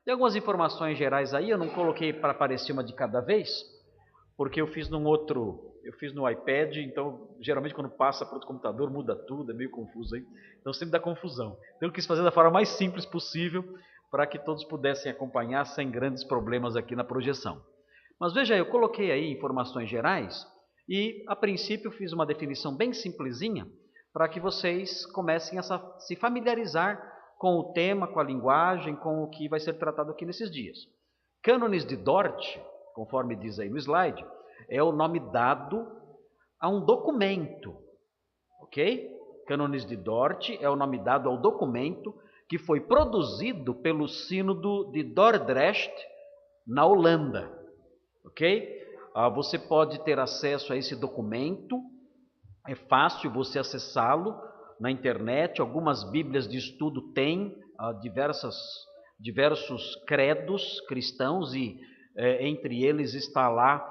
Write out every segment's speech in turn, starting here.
Tem algumas informações gerais aí, eu não coloquei para aparecer uma de cada vez, porque eu fiz no iPad, então geralmente quando passa para outro computador muda tudo, é meio confuso aí, então sempre dá confusão. Então eu quis fazer da forma mais simples possível para que todos pudessem acompanhar sem grandes problemas aqui na projeção. Mas veja, eu coloquei aí informações gerais e a princípio fiz uma definição bem simplesinha para que vocês comecem a se familiarizar com o tema, com a linguagem, com o que vai ser tratado aqui nesses dias. Cânones de Dort, conforme diz aí no slide, é o nome dado a um documento, ok? Cânones de Dort é o nome dado ao documento que foi produzido pelo Sínodo de Dordrecht, na Holanda, ok? Você pode ter acesso a esse documento, é fácil você acessá-lo na internet, algumas bíblias de estudo têm diversos credos cristãos e entre eles está lá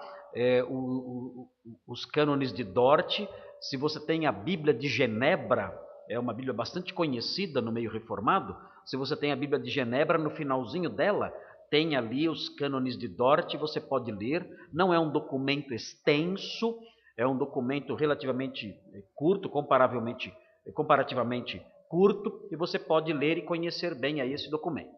os cânones de Dort. Se você tem a Bíblia de Genebra, é uma Bíblia bastante conhecida no meio reformado, se você tem a Bíblia de Genebra, no finalzinho dela tem ali os cânones de Dort, você pode ler, não é um documento extenso, é um documento relativamente curto, comparativamente curto, e você pode ler e conhecer bem aí esse documento.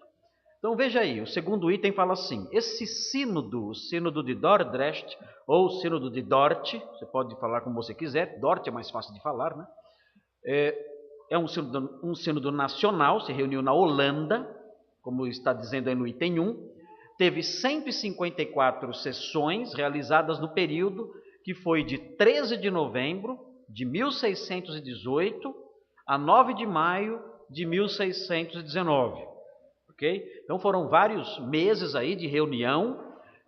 Então veja aí, o segundo item fala assim, esse sínodo, o sínodo de Dordrecht, ou sínodo de Dort, você pode falar como você quiser, Dort é mais fácil de falar, né? É um sínodo nacional, se reuniu na Holanda, como está dizendo aí no item 1, teve 154 sessões realizadas no período que foi de 13 de novembro de 1618 a 9 de maio de 1619. Okay? Então foram vários meses aí de reunião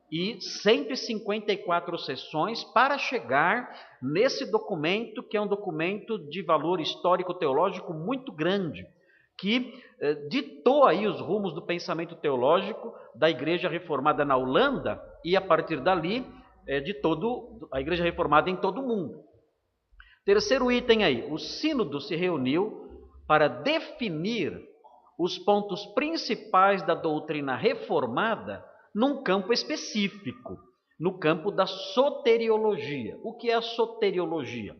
e 154 sessões para chegar nesse documento, que é um documento de valor histórico-teológico muito grande, que ditou aí os rumos do pensamento teológico da Igreja Reformada na Holanda e, a partir dali, a Igreja Reformada em todo o mundo. Terceiro item aí, o sínodo se reuniu para definir os pontos principais da doutrina reformada num campo específico, no campo da soteriologia. O que é a soteriologia?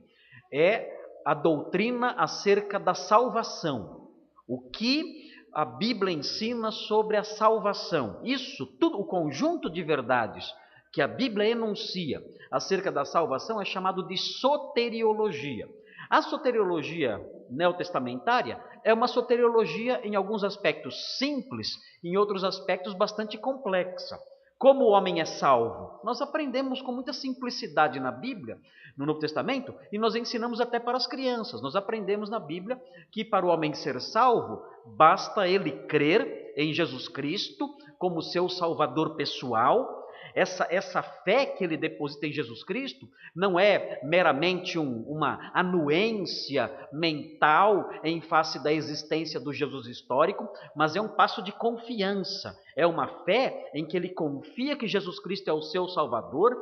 É a doutrina acerca da salvação. O que a Bíblia ensina sobre a salvação. Isso, tudo, o conjunto de verdades que a Bíblia enuncia acerca da salvação é chamado de soteriologia. A soteriologia neotestamentária é uma soteriologia em alguns aspectos simples, em outros aspectos bastante complexa. Como o homem é salvo? Nós aprendemos com muita simplicidade na Bíblia, no Novo Testamento, e nós ensinamos até para as crianças. Nós aprendemos na Bíblia que para o homem ser salvo, basta ele crer em Jesus Cristo como seu salvador pessoal. Essa fé que ele deposita em Jesus Cristo não é meramente uma anuência mental em face da existência do Jesus histórico, mas é um passo de confiança. É uma fé em que ele confia que Jesus Cristo é o seu Salvador,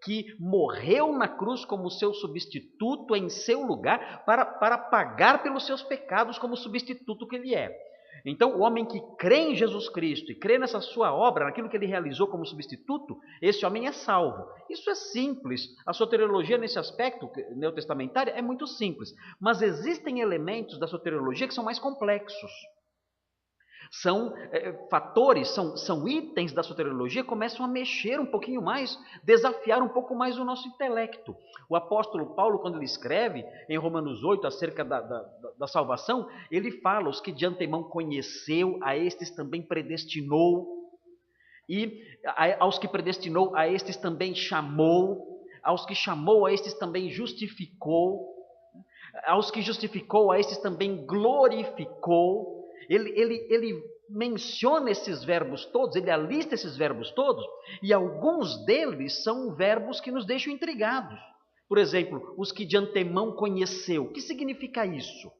que morreu na cruz como seu substituto em seu lugar para pagar pelos seus pecados como substituto que ele é. Então, o homem que crê em Jesus Cristo e crê nessa sua obra, naquilo que ele realizou como substituto, esse homem é salvo. Isso é simples. A soteriologia nesse aspecto neotestamentário é muito simples. Mas existem elementos da soteriologia que são mais complexos. São fatores, são itens da soteriologia que começam a mexer um pouquinho mais, desafiar um pouco mais o nosso intelecto. O apóstolo Paulo, quando ele escreve em Romanos 8 acerca da salvação, ele fala, os que de antemão conheceu, a estes também predestinou, e aos que predestinou, a estes também chamou, aos que chamou, a estes também justificou, aos que justificou, a estes também glorificou. Ele menciona esses verbos todos, ele alista esses verbos todos, e alguns deles são verbos que nos deixam intrigados. Por exemplo, os que de antemão conheceu. O que significa isso?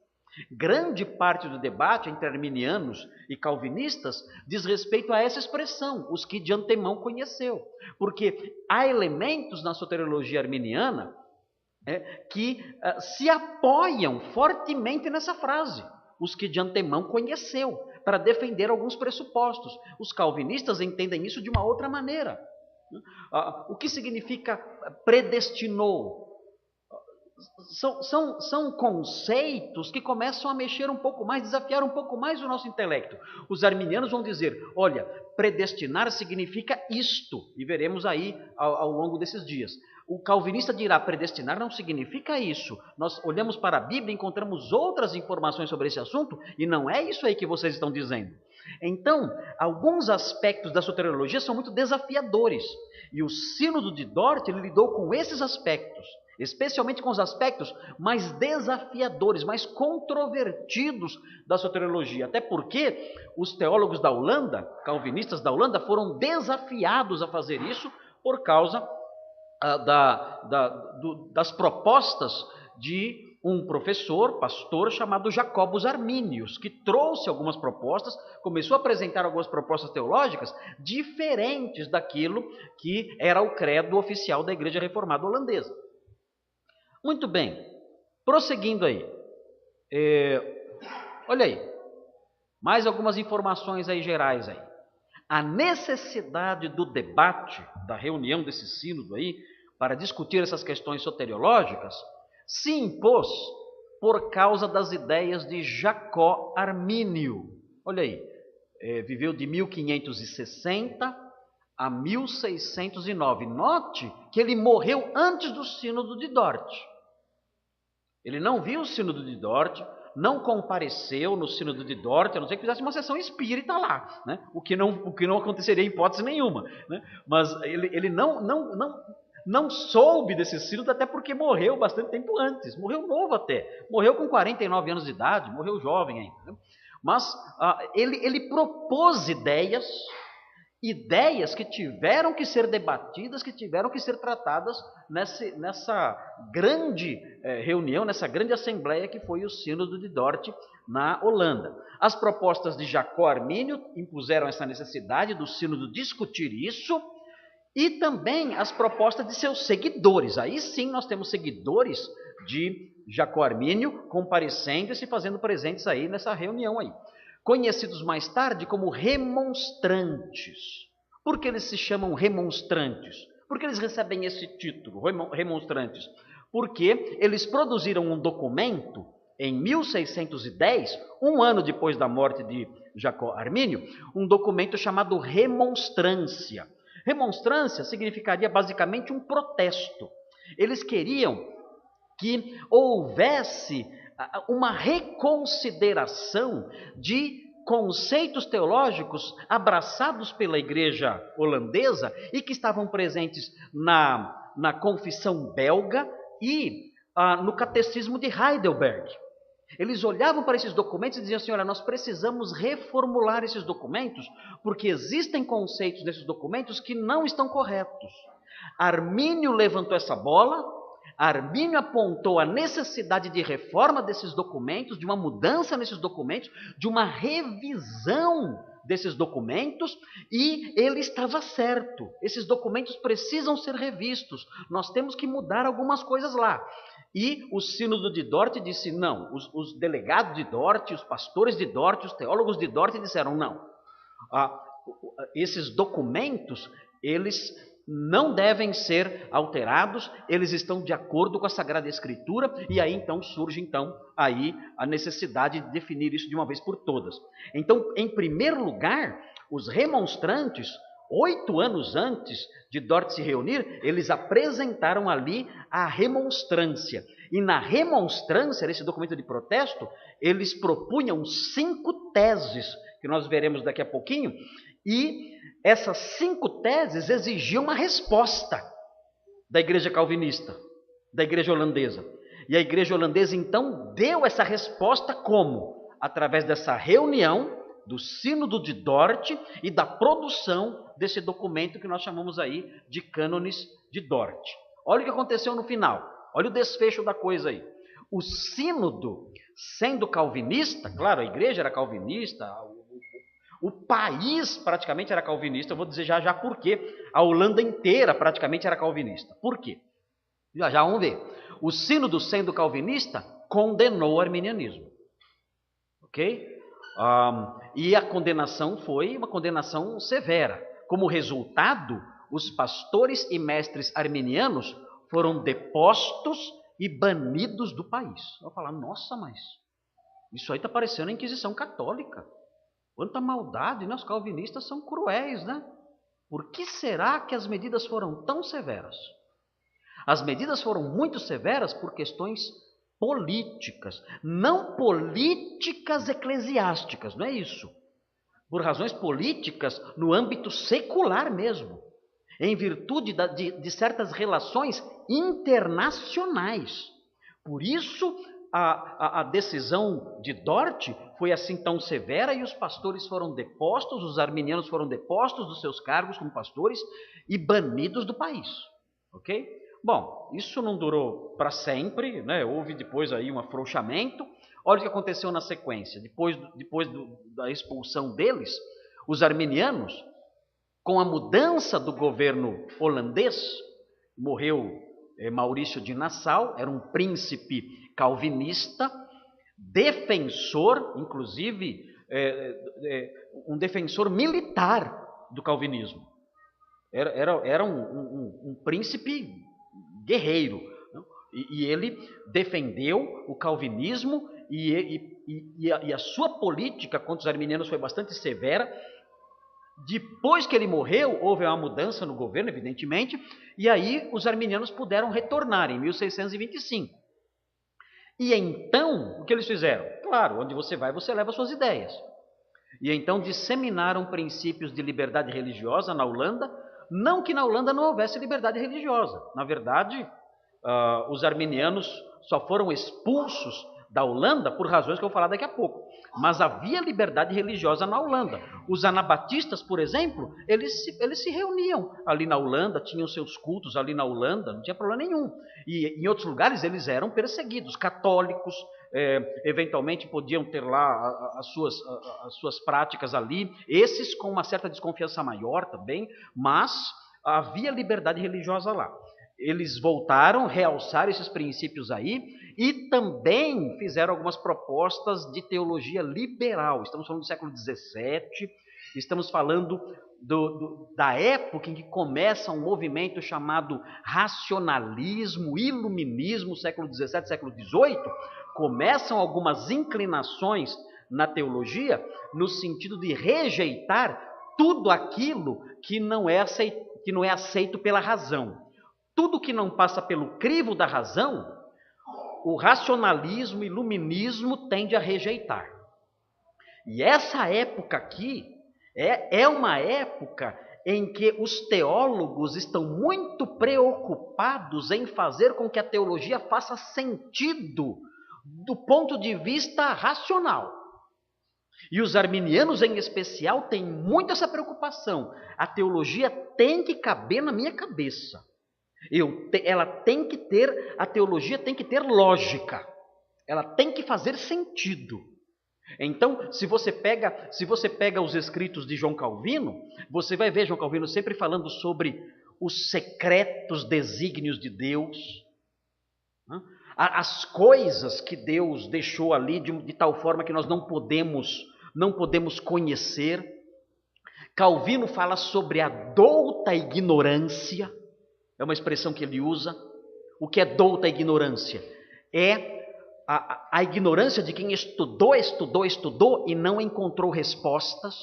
Grande parte do debate entre arminianos e calvinistas diz respeito a essa expressão, os que de antemão conheceu. Porque há elementos na soteriologia arminiana que se apoiam fortemente nessa frase, os que de antemão conheceu. para defender alguns pressupostos. Os calvinistas entendem isso de uma outra maneira. O que significa predestinou? São conceitos que começam a mexer um pouco mais, desafiar um pouco mais o nosso intelecto. Os arminianos vão dizer, olha, predestinar significa isto, e veremos aí ao longo desses dias. O calvinista dirá, predestinar não significa isso. Nós olhamos para a Bíblia e encontramos outras informações sobre esse assunto, e não é isso aí que vocês estão dizendo. Então, alguns aspectos da soteriologia são muito desafiadores, e o Sínodo de Dort ele lidou com esses aspectos, especialmente com os aspectos mais desafiadores, mais controvertidos da soteriologia. Até porque os teólogos da Holanda, calvinistas da Holanda, foram desafiados a fazer isso por causa das propostas de um professor, pastor, chamado Jacobus Arminius, que trouxe algumas propostas, começou a apresentar algumas propostas teológicas diferentes daquilo que era o credo oficial da Igreja Reformada Holandesa. Muito bem, prosseguindo aí, olha aí, mais algumas informações aí gerais aí. A necessidade do debate, da reunião desse sínodo aí, para discutir essas questões soteriológicas, se impôs por causa das ideias de Jacó Armínio. Olha aí, viveu de 1560 a 1609. Note que ele morreu antes do sínodo de Dort. Ele não viu o sínodo de Dort, não compareceu no sínodo de Dort, a não ser que fizesse uma sessão espírita lá, né? o que não aconteceria em hipótese nenhuma. Né? Mas ele não soube desse sínodo, até porque morreu bastante tempo antes, morreu novo até, morreu com 49 anos de idade, morreu jovem ainda. Né? Mas ele propôs ideias que tiveram que ser debatidas, que tiveram que ser tratadas nessa grande reunião, nessa grande assembleia que foi o Sínodo de Dort na Holanda. As propostas de Jacó Armínio impuseram essa necessidade do sínodo discutir isso, e também as propostas de seus seguidores. Aí sim nós temos seguidores de Jacó Armínio comparecendo e se fazendo presentes aí nessa reunião aí. Conhecidos mais tarde como remonstrantes. Por que eles se chamam remonstrantes? Por que eles recebem esse título, remonstrantes? Porque eles produziram um documento em 1610, um ano depois da morte de Jacó Armínio, um documento chamado Remonstrância. Remonstrância significaria basicamente um protesto. Eles queriam que houvesse uma reconsideração de conceitos teológicos abraçados pela igreja holandesa e que estavam presentes na confissão belga e no catecismo de Heidelberg. Eles olhavam para esses documentos e diziam assim, olha, nós precisamos reformular esses documentos porque existem conceitos nesses documentos que não estão corretos. Armínio levantou essa bola, Armínio apontou a necessidade de reforma desses documentos, de uma mudança nesses documentos, de uma revisão desses documentos, e ele estava certo. Esses documentos precisam ser revistos, nós temos que mudar algumas coisas lá. E o Sínodo de Dort disse não, os delegados de Dort, os pastores de Dort, os teólogos de Dort disseram não. Esses documentos, eles não devem ser alterados, eles estão de acordo com a Sagrada Escritura, e aí então surge aí a necessidade de definir isso de uma vez por todas. Então, em primeiro lugar, os remonstrantes, 8 anos antes de Dort se reunir, eles apresentaram ali a remonstrância. E na remonstrância, nesse documento de protesto, eles propunham 5 teses, que nós veremos daqui a pouquinho, e essas 5 teses exigiam uma resposta da igreja calvinista, da igreja holandesa. E a igreja holandesa, então, deu essa resposta como? Através dessa reunião do Sínodo de Dort e da produção desse documento que nós chamamos aí de Cânones de Dort. Olha o que aconteceu no final, olha o desfecho da coisa aí. O Sínodo, sendo calvinista, claro, a igreja era calvinista, o país praticamente era calvinista, eu vou dizer já por quê. A Holanda inteira praticamente era calvinista. Por quê? Já vamos ver. O Sínodo, sendo calvinista, condenou o arminianismo. Ok? E a condenação foi uma condenação severa. Como resultado, os pastores e mestres arminianos foram depostos e banidos do país. Eu vou falar, nossa, mas isso aí está parecendo a Inquisição Católica. Quanta maldade, né? Os calvinistas são cruéis, né? Por que será que as medidas foram tão severas? As medidas foram muito severas por questões políticas, não políticas eclesiásticas, não é isso. Por razões políticas no âmbito secular mesmo, em virtude de certas relações internacionais. Por isso, a decisão de Dort foi assim tão severa e os pastores foram depostos, os arminianos foram depostos dos seus cargos como pastores e banidos do país. Ok? Bom, isso não durou para sempre, né? Houve depois aí um afrouxamento. Olha o que aconteceu na sequência. Depois da expulsão deles, os arminianos, com a mudança do governo holandês, morreu Maurício de Nassau, era um príncipe calvinista, defensor, inclusive, um defensor militar do calvinismo. Era um príncipe guerreiro. E ele defendeu o calvinismo e a sua política contra os arminianos foi bastante severa. Depois que ele morreu, houve uma mudança no governo, evidentemente, e aí os arminianos puderam retornar em 1625. E então, o que eles fizeram? Claro, onde você vai, você leva suas ideias. E então disseminaram princípios de liberdade religiosa na Holanda, não que na Holanda não houvesse liberdade religiosa. Na verdade, os arminianos só foram expulsos da Holanda por razões que eu vou falar daqui a pouco. Mas havia liberdade religiosa na Holanda. Os anabatistas, por exemplo, eles se reuniam ali na Holanda, tinham seus cultos ali na Holanda, não tinha problema nenhum. E em outros lugares eles eram perseguidos. Católicos, eventualmente podiam ter lá as suas práticas ali, esses com uma certa desconfiança maior também, mas havia liberdade religiosa lá. Eles voltaram, realçaram esses princípios aí e também fizeram algumas propostas de teologia liberal. Estamos falando do século XVII, estamos falando da época em que começa um movimento chamado racionalismo, iluminismo, século XVII, século XVIII. Começam algumas inclinações na teologia no sentido de rejeitar tudo aquilo que não é aceito pela razão. Tudo que não passa pelo crivo da razão, o racionalismo, o iluminismo tende a rejeitar. E essa época aqui é uma época em que os teólogos estão muito preocupados em fazer com que a teologia faça sentido do ponto de vista racional. E os arminianos, em especial, têm muito essa preocupação. A teologia tem que caber na minha cabeça. A teologia tem que ter lógica, ela tem que fazer sentido. Então, se você pega os escritos de João Calvino, você vai ver João Calvino sempre falando sobre os secretos desígnios de Deus, as coisas que Deus deixou ali de tal forma que nós não podemos conhecer. Calvino fala sobre a douta ignorância. É uma expressão que ele usa. O que é douta ignorância? É a ignorância de quem estudou e não encontrou respostas.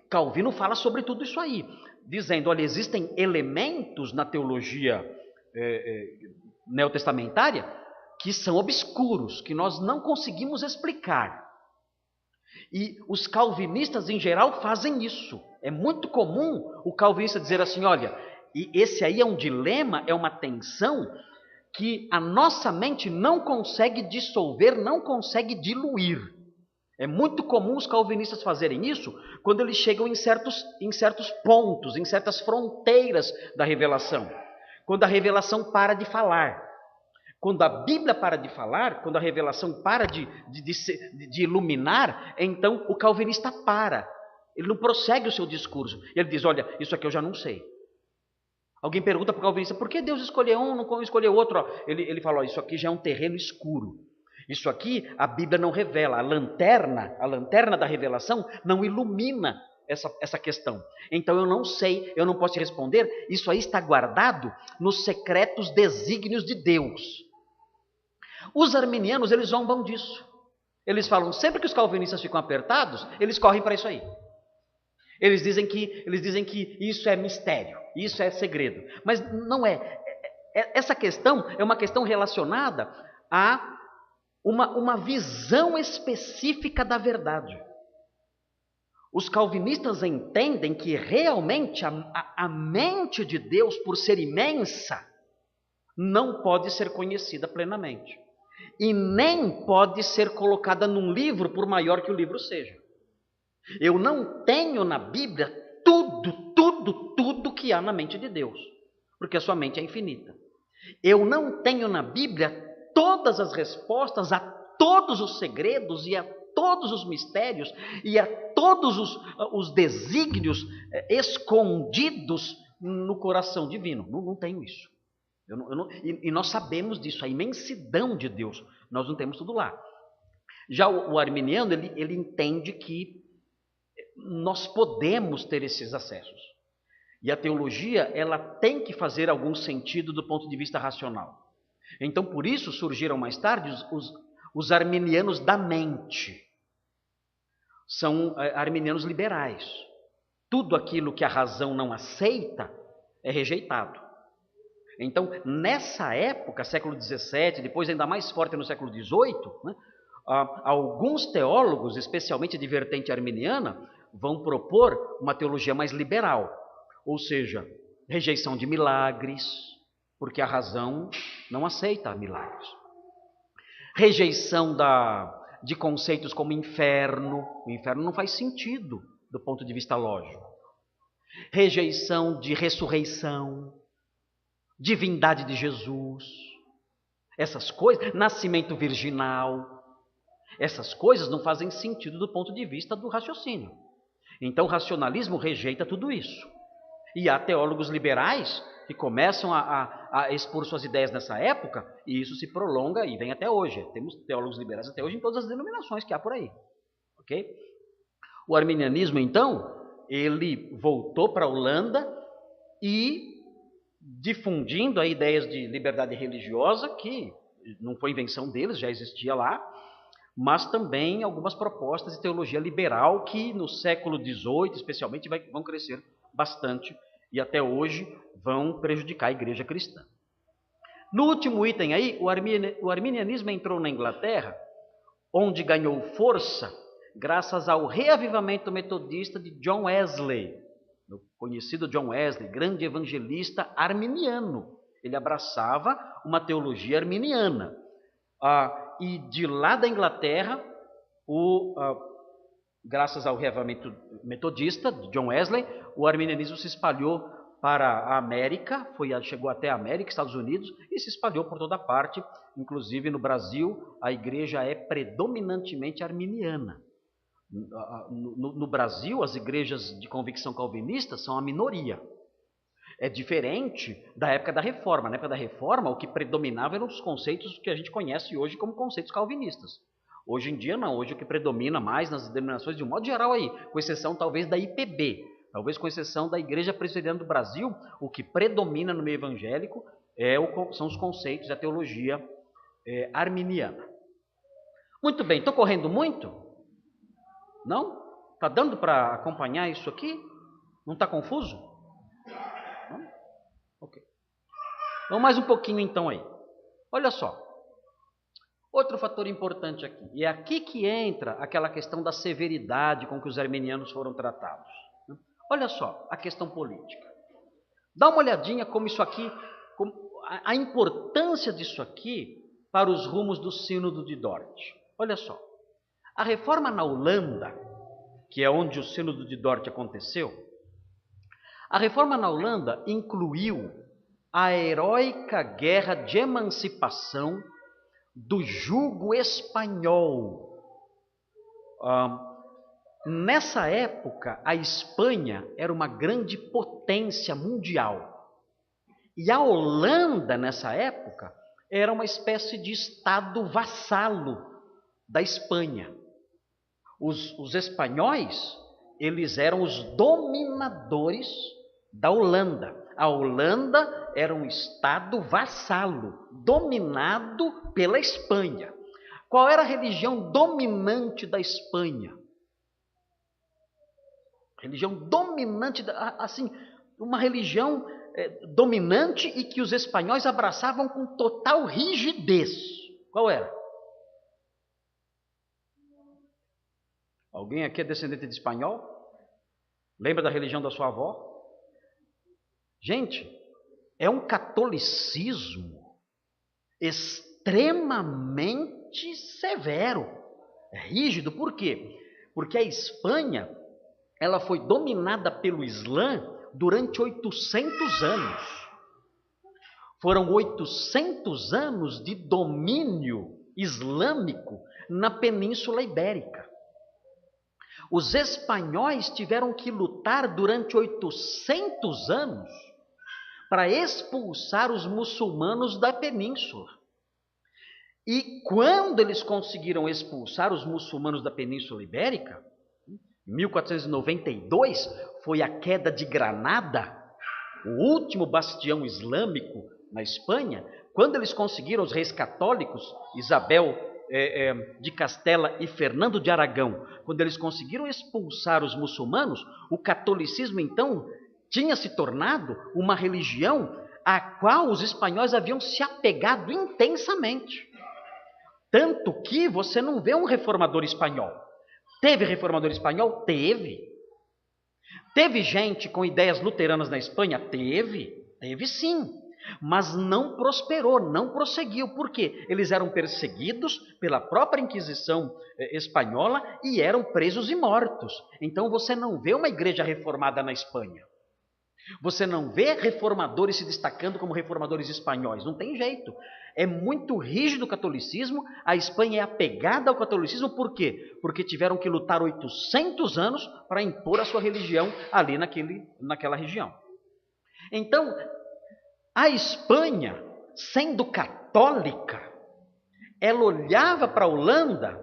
Calvino fala sobre tudo isso aí, dizendo, olha, existem elementos na teologia neotestamentária que são obscuros, que nós não conseguimos explicar. E os calvinistas em geral fazem isso. É muito comum o calvinista dizer assim, olha, e esse aí é um dilema, é uma tensão que a nossa mente não consegue dissolver, não consegue diluir. É muito comum os calvinistas fazerem isso quando eles chegam em certos pontos, em certas fronteiras da revelação. Quando a revelação para de falar. Quando a Bíblia para de falar, quando a revelação para de iluminar, então o calvinista para. Ele não prossegue o seu discurso. Ele diz, olha, isso aqui eu já não sei. Alguém pergunta para o calvinista, por que Deus escolheu um, não escolheu outro? Ele fala, isso aqui já é um terreno escuro. Isso aqui a Bíblia não revela, a lanterna da revelação não ilumina essa questão. Então eu não sei, eu não posso te responder, isso aí está guardado nos secretos desígnios de Deus. Os arminianos, eles zombam disso. Eles falam, sempre que os calvinistas ficam apertados, eles correm para isso aí. Eles dizem que isso é mistério, isso é segredo. Mas não é. Essa questão é uma questão relacionada a uma visão específica da verdade. Os calvinistas entendem que realmente a mente de Deus, por ser imensa, não pode ser conhecida plenamente. E nem pode ser colocada num livro, por maior que o livro seja. Eu não tenho na Bíblia tudo que há na mente de Deus, porque a sua mente é infinita. Eu não tenho na Bíblia todas as respostas a todos os segredos e a todos os mistérios e a todos os desígnios escondidos no coração divino. Não tenho isso. E nós sabemos disso, a imensidão de Deus. Nós não temos tudo lá. Já o arminiano, ele entende que nós podemos ter esses acessos. E a teologia, ela tem que fazer algum sentido do ponto de vista racional. Então, por isso, surgiram mais tarde os arminianos da mente. São arminianos liberais. Tudo aquilo que a razão não aceita é rejeitado. Então, nessa época, século XVII, depois ainda mais forte no século XVIII, né, alguns teólogos, especialmente de vertente arminiana, vão propor uma teologia mais liberal. Ou seja, rejeição de milagres, porque a razão não aceita milagres. Rejeição de conceitos como inferno. O inferno não faz sentido do ponto de vista lógico. Rejeição de ressurreição, divindade de Jesus, essas coisas, nascimento virginal, essas coisas não fazem sentido do ponto de vista do raciocínio. Então o racionalismo rejeita tudo isso. E há teólogos liberais que começam a expor suas ideias nessa época, e isso se prolonga e vem até hoje. Temos teólogos liberais até hoje em todas as denominações que há por aí. Okay? O arminianismo, então, ele voltou para a Holanda e difundindo a ideias de liberdade religiosa, que não foi invenção deles, já existia lá, mas também algumas propostas de teologia liberal que no século XVIII, especialmente, vão crescer bastante e até hoje vão prejudicar a igreja cristã. No último item aí, o arminianismo entrou na Inglaterra, onde ganhou força graças ao reavivamento metodista de John Wesley, o conhecido John Wesley, grande evangelista arminiano. Ele abraçava uma teologia arminiana. E de lá da Inglaterra, graças ao reavivamento metodista de John Wesley, o arminianismo se espalhou para a América, chegou até a América, Estados Unidos, e se espalhou por toda parte, inclusive no Brasil, a igreja é predominantemente arminiana. No Brasil, as igrejas de convicção calvinista são a minoria. É diferente da época da Reforma. Na época da Reforma, o que predominava eram os conceitos que a gente conhece hoje como conceitos calvinistas. Hoje em dia, não. Hoje o que predomina mais nas denominações, de um modo geral aí, com exceção talvez da IPB, talvez com exceção da Igreja Presbiteriana do Brasil, o que predomina no meio evangélico são os conceitos da teologia arminiana. Muito bem, estou correndo muito? Não? Está dando para acompanhar isso aqui? Não está confuso? Não? Ok. Vamos mais um pouquinho então aí. Olha só. Outro fator importante aqui. E é aqui que entra aquela questão da severidade com que os arminianos foram tratados. Olha só, a questão política. Dá uma olhadinha como isso aqui, a importância disso aqui para os rumos do Sínodo de Dort. Olha só. A reforma na Holanda, que é onde o Sínodo de Dort aconteceu, a reforma na Holanda incluiu a heróica guerra de emancipação do jugo espanhol. Nessa época, a Espanha era uma grande potência mundial. E a Holanda, nessa época, era uma espécie de estado vassalo da Espanha. Os espanhóis, eles eram os dominadores da Holanda. A Holanda era um estado vassalo, dominado pela Espanha. Qual era a religião dominante da Espanha? Religião dominante, assim, uma religião dominante e que os espanhóis abraçavam com total rigidez. Qual era? Alguém aqui é descendente de espanhol? Lembra da religião da sua avó? Gente, é um catolicismo extremamente severo, rígido. Por quê? Porque a Espanha, ela foi dominada pelo Islã durante 800 anos. Foram 800 anos de domínio islâmico na Península Ibérica. Os espanhóis tiveram que lutar durante 800 anos para expulsar os muçulmanos da península. E quando eles conseguiram expulsar os muçulmanos da Península Ibérica, em 1492, foi a queda de Granada, o último bastião islâmico na Espanha. Quando eles conseguiram, os reis católicos, Isabel de Castela e Fernando de Aragão, quando eles conseguiram expulsar os muçulmanos, o catolicismo então tinha se tornado uma religião a qual os espanhóis haviam se apegado intensamente. Tanto que você não vê um reformador espanhol. Teve reformador espanhol? Teve. Teve gente com ideias luteranas na Espanha? Teve sim. Mas não prosperou, não prosseguiu. Por quê? Eles eram perseguidos pela própria Inquisição espanhola e eram presos e mortos. Então você não vê uma igreja reformada na Espanha. Você não vê reformadores se destacando como reformadores espanhóis. Não tem jeito. É muito rígido o catolicismo. A Espanha é apegada ao catolicismo. Por quê? Porque tiveram que lutar 800 anos para impor a sua religião ali naquela região. Então, a Espanha, sendo católica, ela olhava para a Holanda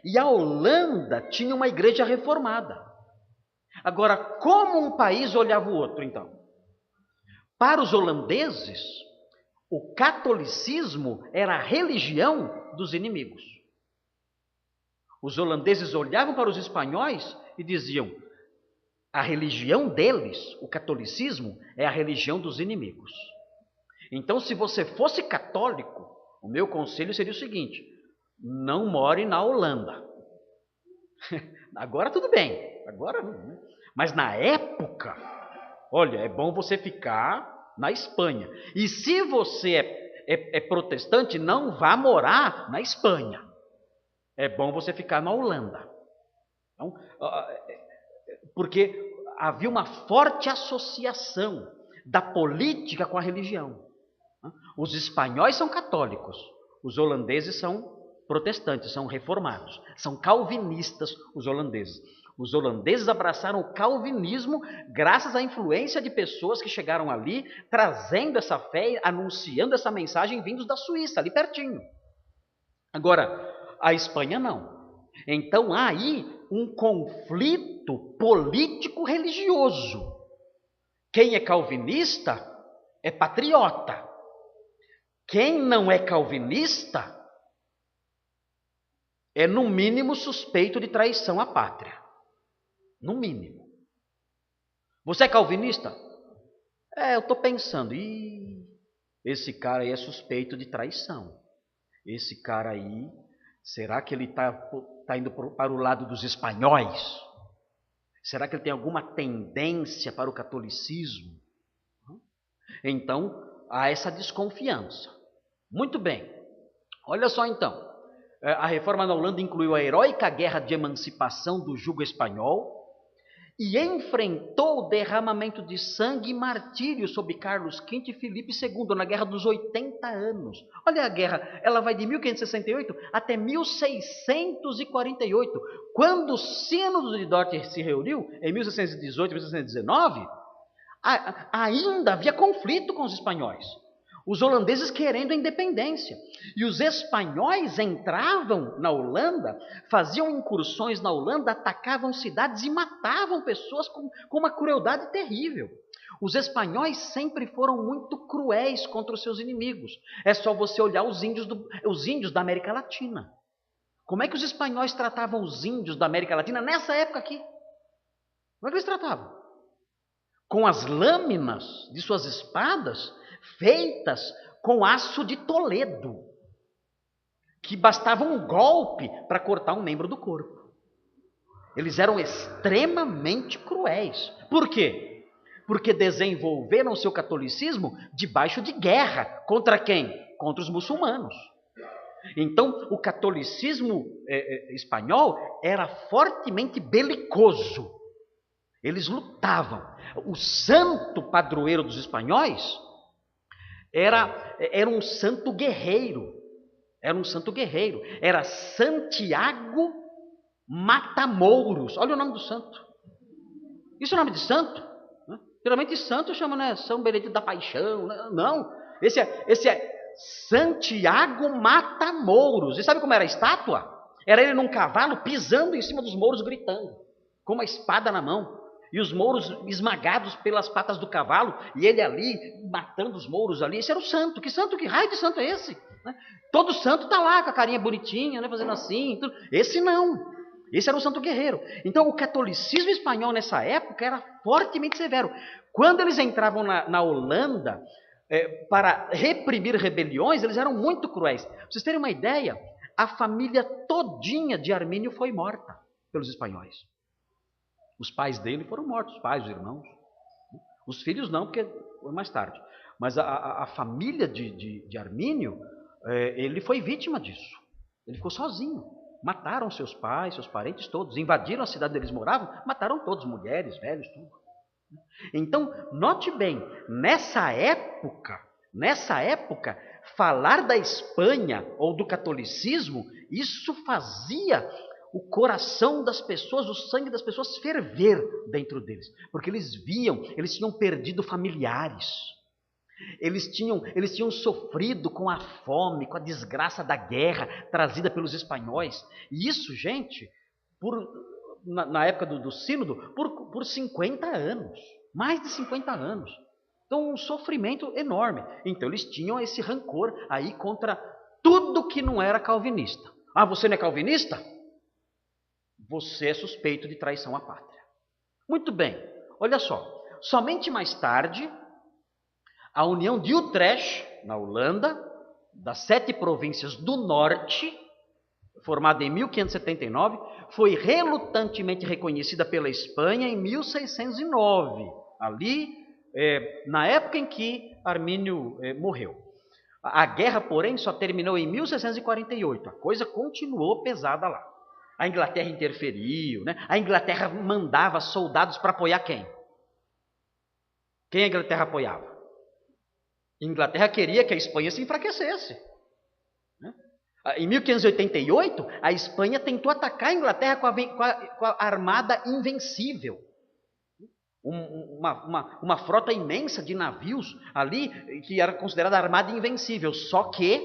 e a Holanda tinha uma igreja reformada. Agora, como um país olhava o outro, então? Para os holandeses, o catolicismo era a religião dos inimigos. Os holandeses olhavam para os espanhóis e diziam: a religião deles, o catolicismo, é a religião dos inimigos. Então, se você fosse católico, o meu conselho seria o seguinte: não more na Holanda. Agora tudo bem, agora não. Mas na época, olha, é bom você ficar na Espanha. E se você é protestante, não vá morar na Espanha. É bom você ficar na Holanda. Então, porque havia uma forte associação da política com a religião. Os espanhóis são católicos, os holandeses são protestantes, são reformados, são calvinistas os holandeses. Os holandeses abraçaram o calvinismo graças à influência de pessoas que chegaram ali, trazendo essa fé, anunciando essa mensagem vindos da Suíça, ali pertinho. Agora, a Espanha não. Então há aí um conflito político-religioso. Quem é calvinista é patriota. Quem não é calvinista é, no mínimo, suspeito de traição à pátria. No mínimo. Você é calvinista? Eu estou pensando, esse cara aí é suspeito de traição. Esse cara aí, será que ele está indo para o lado dos espanhóis? Será que ele tem alguma tendência para o catolicismo? Então, há essa desconfiança. Muito bem. Olha só então. A reforma na Holanda incluiu a heróica guerra de emancipação do jugo espanhol e enfrentou o derramamento de sangue e martírio sob Carlos V e Filipe II na Guerra dos 80 anos. Olha a guerra, ela vai de 1568 até 1648. Quando o Sínodo de Dort se reuniu, em 1618 e 1619, ainda havia conflito com os espanhóis. Os holandeses querendo a independência. E os espanhóis entravam na Holanda, faziam incursões na Holanda, atacavam cidades e matavam pessoas com uma crueldade terrível. Os espanhóis sempre foram muito cruéis contra os seus inimigos. É só você olhar os índios da América Latina. Como é que os espanhóis tratavam os índios da América Latina nessa época aqui? Como é que eles tratavam? Com as lâminas de suas espadas feitas com aço de Toledo, que bastava um golpe para cortar um membro do corpo. Eles eram extremamente cruéis. Por quê? Porque desenvolveram seu catolicismo debaixo de guerra. Contra quem? Contra os muçulmanos. Então, o catolicismo espanhol era fortemente belicoso. Eles lutavam. O santo padroeiro dos espanhóis era um santo guerreiro. Era Santiago Matamouros. Olha o nome do santo. Isso é o nome de santo? Geralmente santo chama, né, São Benedito da Paixão. Não, esse é Santiago Matamouros. E sabe como era a estátua? Era ele num cavalo pisando em cima dos mouros, gritando, com uma espada na mão. E os mouros esmagados pelas patas do cavalo, e ele ali, matando os mouros ali. Esse era o santo. Que raio de santo é esse? Todo santo está lá, com a carinha bonitinha, né, fazendo assim. Tudo. Esse não. Esse era o santo guerreiro. Então, o catolicismo espanhol nessa época era fortemente severo. Quando eles entravam na Holanda para reprimir rebeliões, eles eram muito cruéis. Para vocês terem uma ideia, a família todinha de Armínio foi morta pelos espanhóis. Os pais dele foram mortos, os pais, os irmãos. Os filhos não, porque foi mais tarde. Mas a família de Armínio, ele foi vítima disso. Ele ficou sozinho. Mataram seus pais, seus parentes todos. Invadiram a cidade onde eles moravam, mataram todos, mulheres, velhos, tudo. Então, note bem, nessa época, falar da Espanha ou do catolicismo, isso fazia o coração das pessoas, o sangue das pessoas ferver dentro deles. Porque eles tinham perdido familiares. Eles tinham sofrido com a fome, com a desgraça da guerra trazida pelos espanhóis. E isso, gente, na época do sínodo, por 50 anos. Mais de 50 anos. Então, um sofrimento enorme. Então, eles tinham esse rancor aí contra tudo que não era calvinista. Ah, você não é calvinista? Você é suspeito de traição à pátria. Muito bem, olha só. Somente mais tarde, a União de Utrecht, na Holanda, das 7 províncias do norte, formada em 1579, foi relutantemente reconhecida pela Espanha em 1609, ali na época em que Armínio morreu. A guerra, porém, só terminou em 1648, a coisa continuou pesada lá. A Inglaterra interferiu, né? A Inglaterra mandava soldados para apoiar quem? Quem a Inglaterra apoiava? A Inglaterra queria que a Espanha se enfraquecesse. Em 1588, a Espanha tentou atacar a Inglaterra com a armada invencível. Uma frota imensa de navios ali, que era considerada a armada invencível. Só que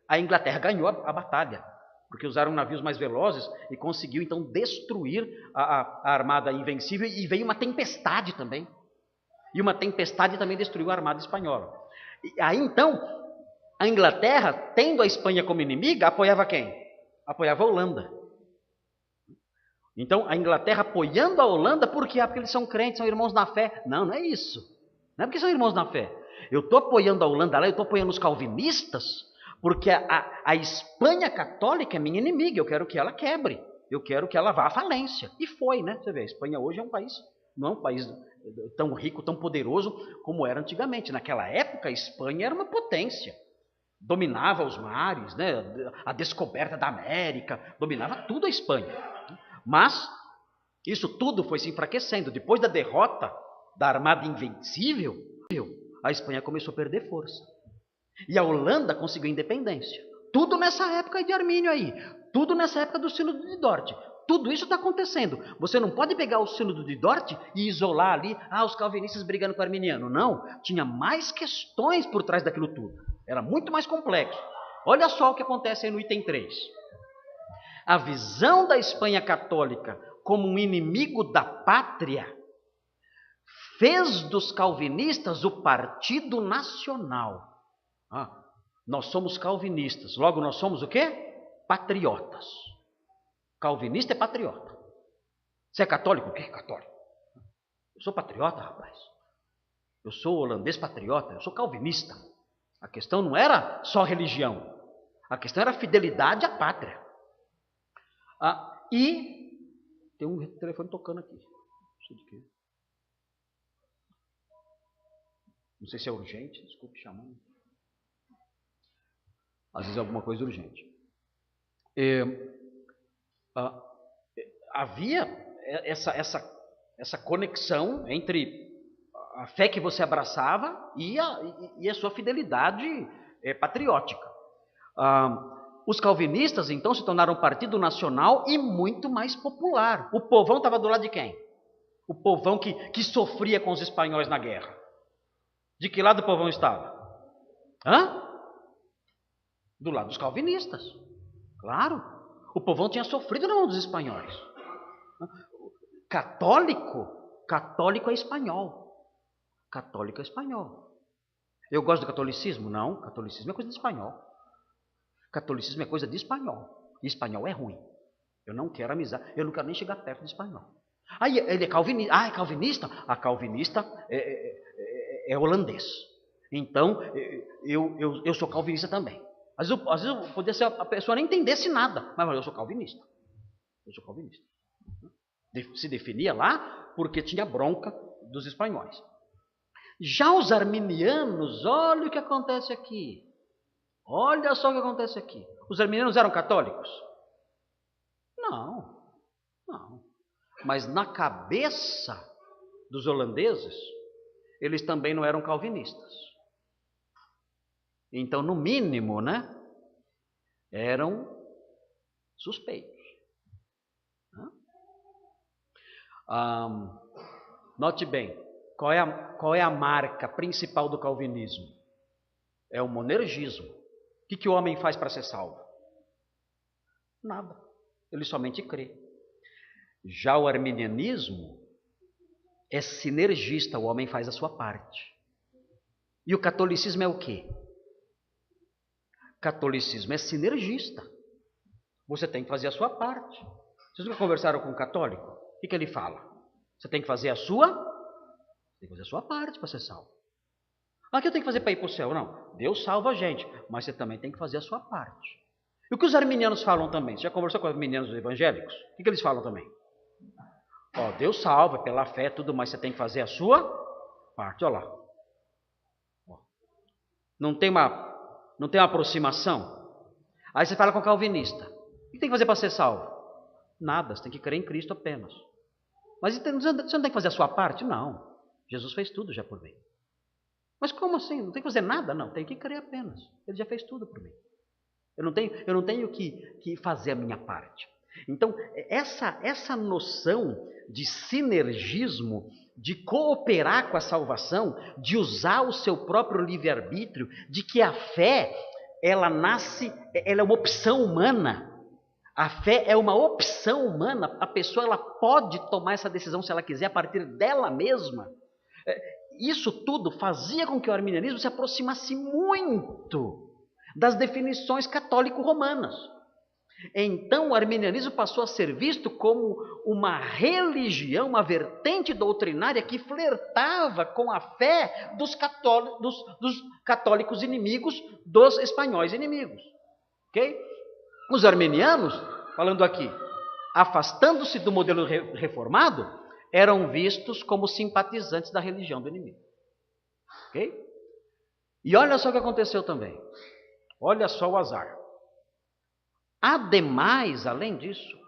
a Inglaterra ganhou a batalha, porque usaram navios mais velozes e conseguiu então destruir a armada invencível. E veio uma tempestade também. E uma tempestade também destruiu a armada espanhola. E aí então, a Inglaterra, tendo a Espanha como inimiga, apoiava quem? Apoiava a Holanda. Então, a Inglaterra apoiando a Holanda, por quê? Porque eles são crentes, são irmãos na fé. Não, não é isso. Não é porque são irmãos na fé. Eu estou apoiando a Holanda lá, eu estou apoiando os calvinistas, porque a Espanha católica é minha inimiga, eu quero que ela quebre. Eu quero que ela vá à falência. E foi, né? Você vê, a Espanha hoje é um país, não é um país tão rico, tão poderoso como era antigamente. Naquela época, a Espanha era uma potência. Dominava os mares, né? A descoberta da América, dominava tudo a Espanha. Mas isso tudo foi se enfraquecendo. Depois da derrota da armada invencível, a Espanha começou a perder força. E a Holanda conseguiu independência. Tudo nessa época de Armínio aí. Tudo nessa época do Sínodo de Dort. Tudo isso está acontecendo. Você não pode pegar o sínodo de Dort e isolar ali, os calvinistas brigando com o arminiano. Não, tinha mais questões por trás daquilo tudo. Era muito mais complexo. Olha só o que acontece aí no item 3. A visão da Espanha católica como um inimigo da pátria fez dos calvinistas o partido nacional. Nós somos calvinistas, logo nós somos o quê? Patriotas. Calvinista é patriota. Você é católico? O quê? Católico. Eu sou patriota, rapaz. Eu sou holandês patriota, eu sou calvinista. A questão não era só religião. A questão era fidelidade à pátria. E tem um telefone tocando aqui. Não sei de quê. Não sei se é urgente, desculpe chamando. Às vezes é alguma coisa urgente. Havia essa conexão entre a fé que você abraçava e a sua fidelidade patriótica. Os calvinistas, então, se tornaram um partido nacional e muito mais popular. O povão estava do lado de quem? O povão que sofria com os espanhóis na guerra. De que lado o povão estava? Do lado dos calvinistas. Claro. O povão tinha sofrido na mão dos espanhóis. Católico é espanhol. Católico é espanhol. Eu gosto do catolicismo? Não. Catolicismo é coisa de espanhol. Catolicismo é coisa de espanhol. E espanhol é ruim. Eu não quero amizade. Eu não quero nem chegar perto de espanhol. Aí ele é calvinista. É calvinista? A calvinista é holandês. Então, eu sou calvinista também. Às vezes eu podia ser a pessoa nem entendesse nada. Mas eu sou calvinista. Eu sou calvinista. Se definia lá porque tinha bronca dos espanhóis. Já os arminianos, olha o que acontece aqui. Olha só o que acontece aqui. Os arminianos eram católicos? Não. Mas na cabeça dos holandeses, eles também não eram calvinistas. Então, no mínimo, eram suspeitos. Note bem, qual é a marca principal do calvinismo? É o monergismo. O que o homem faz para ser salvo? Nada. Ele somente crê. Já o arminianismo é sinergista, o homem faz a sua parte. E o catolicismo é o quê? Catolicismo é sinergista. Você tem que fazer a sua parte. Vocês nunca conversaram com um católico? O que ele fala? Você tem que fazer a sua parte para ser salvo. O que eu tenho que fazer para ir para o céu? Não, Deus salva a gente, mas você também tem que fazer a sua parte. E o que os arminianos falam também? Você já conversou com os arminianos evangélicos? O que eles falam também? Deus salva pela fé, tudo, mas você tem que fazer a sua parte. Olha lá. Não tem uma aproximação? Aí você fala com o calvinista. O que tem que fazer para ser salvo? Nada, você tem que crer em Cristo apenas. Mas você não tem que fazer a sua parte? Não. Jesus fez tudo já por mim. Mas como assim? Não tem que fazer nada? Não, tem que crer apenas. Ele já fez tudo por mim. Eu não tenho que fazer a minha parte. Então, essa noção de sinergismo, de cooperar com a salvação, de usar o seu próprio livre-arbítrio, de que a fé, ela é uma opção humana. A fé é uma opção humana. A pessoa ela pode tomar essa decisão se ela quiser a partir dela mesma. Isso tudo fazia com que o arminianismo se aproximasse muito das definições católico-romanas. Então, o arminianismo passou a ser visto como uma religião, uma vertente doutrinária que flertava com a fé dos católicos inimigos, dos espanhóis inimigos. Okay? Os arminianos, falando aqui, afastando-se do modelo reformado, eram vistos como simpatizantes da religião do inimigo. Ok? E olha só o que aconteceu também. Olha só o azar. Ademais, além disso,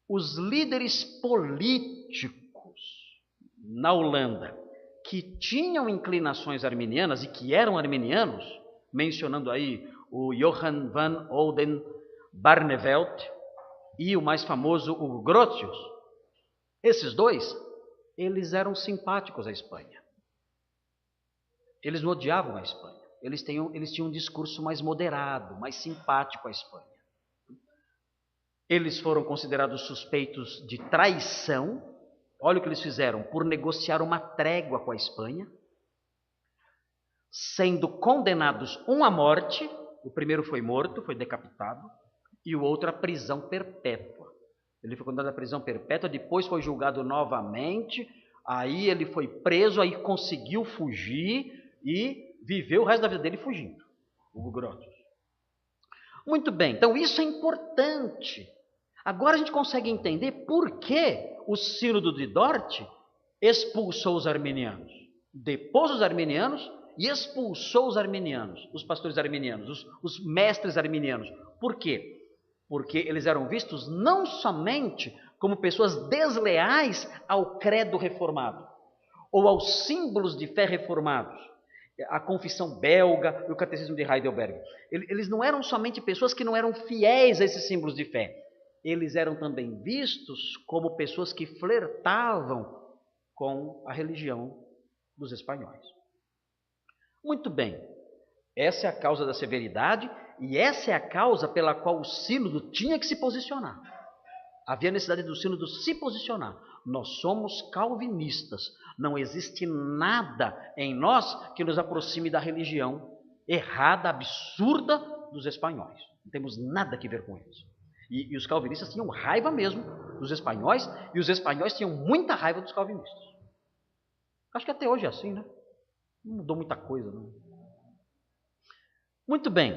os líderes políticos na Holanda que tinham inclinações arminianas e que eram arminianos, mencionando aí o Johan van Olden Barneveld, e o mais famoso Hugo Grotius, esses dois, eles eram simpáticos à Espanha. Eles não odiavam a Espanha. Eles tinham um discurso mais moderado, mais simpático à Espanha. Eles foram considerados suspeitos de traição. Olha o que eles fizeram, por negociar uma trégua com a Espanha, sendo condenados um à morte. O primeiro foi morto, foi decapitado, e o outro à prisão perpétua. Ele foi condenado à prisão perpétua, depois foi julgado novamente, aí ele foi preso, aí conseguiu fugir e viveu o resto da vida dele fugindo. Hugo Grotius. Muito bem, então isso é importante. Agora a gente consegue entender por que o Sínodo de Dort expulsou os arminianos. Depôs os arminianos e expulsou os arminianos, os pastores arminianos, os mestres arminianos. Por quê? Porque eles eram vistos não somente como pessoas desleais ao credo reformado, ou aos símbolos de fé reformados, a confissão belga e o catecismo de Heidelberg. Eles não eram somente pessoas que não eram fiéis a esses símbolos de fé. Eles eram também vistos como pessoas que flertavam com a religião dos espanhóis. Muito bem, essa é a causa da severidade e essa é a causa pela qual o sínodo tinha que se posicionar. Havia necessidade do sínodo se posicionar. Nós somos calvinistas. Não existe nada em nós que nos aproxime da religião errada, absurda dos espanhóis. Não temos nada que ver com eles. E os calvinistas tinham raiva mesmo dos espanhóis, e os espanhóis tinham muita raiva dos calvinistas. Acho que até hoje é assim, né? Não mudou muita coisa, não. Muito bem.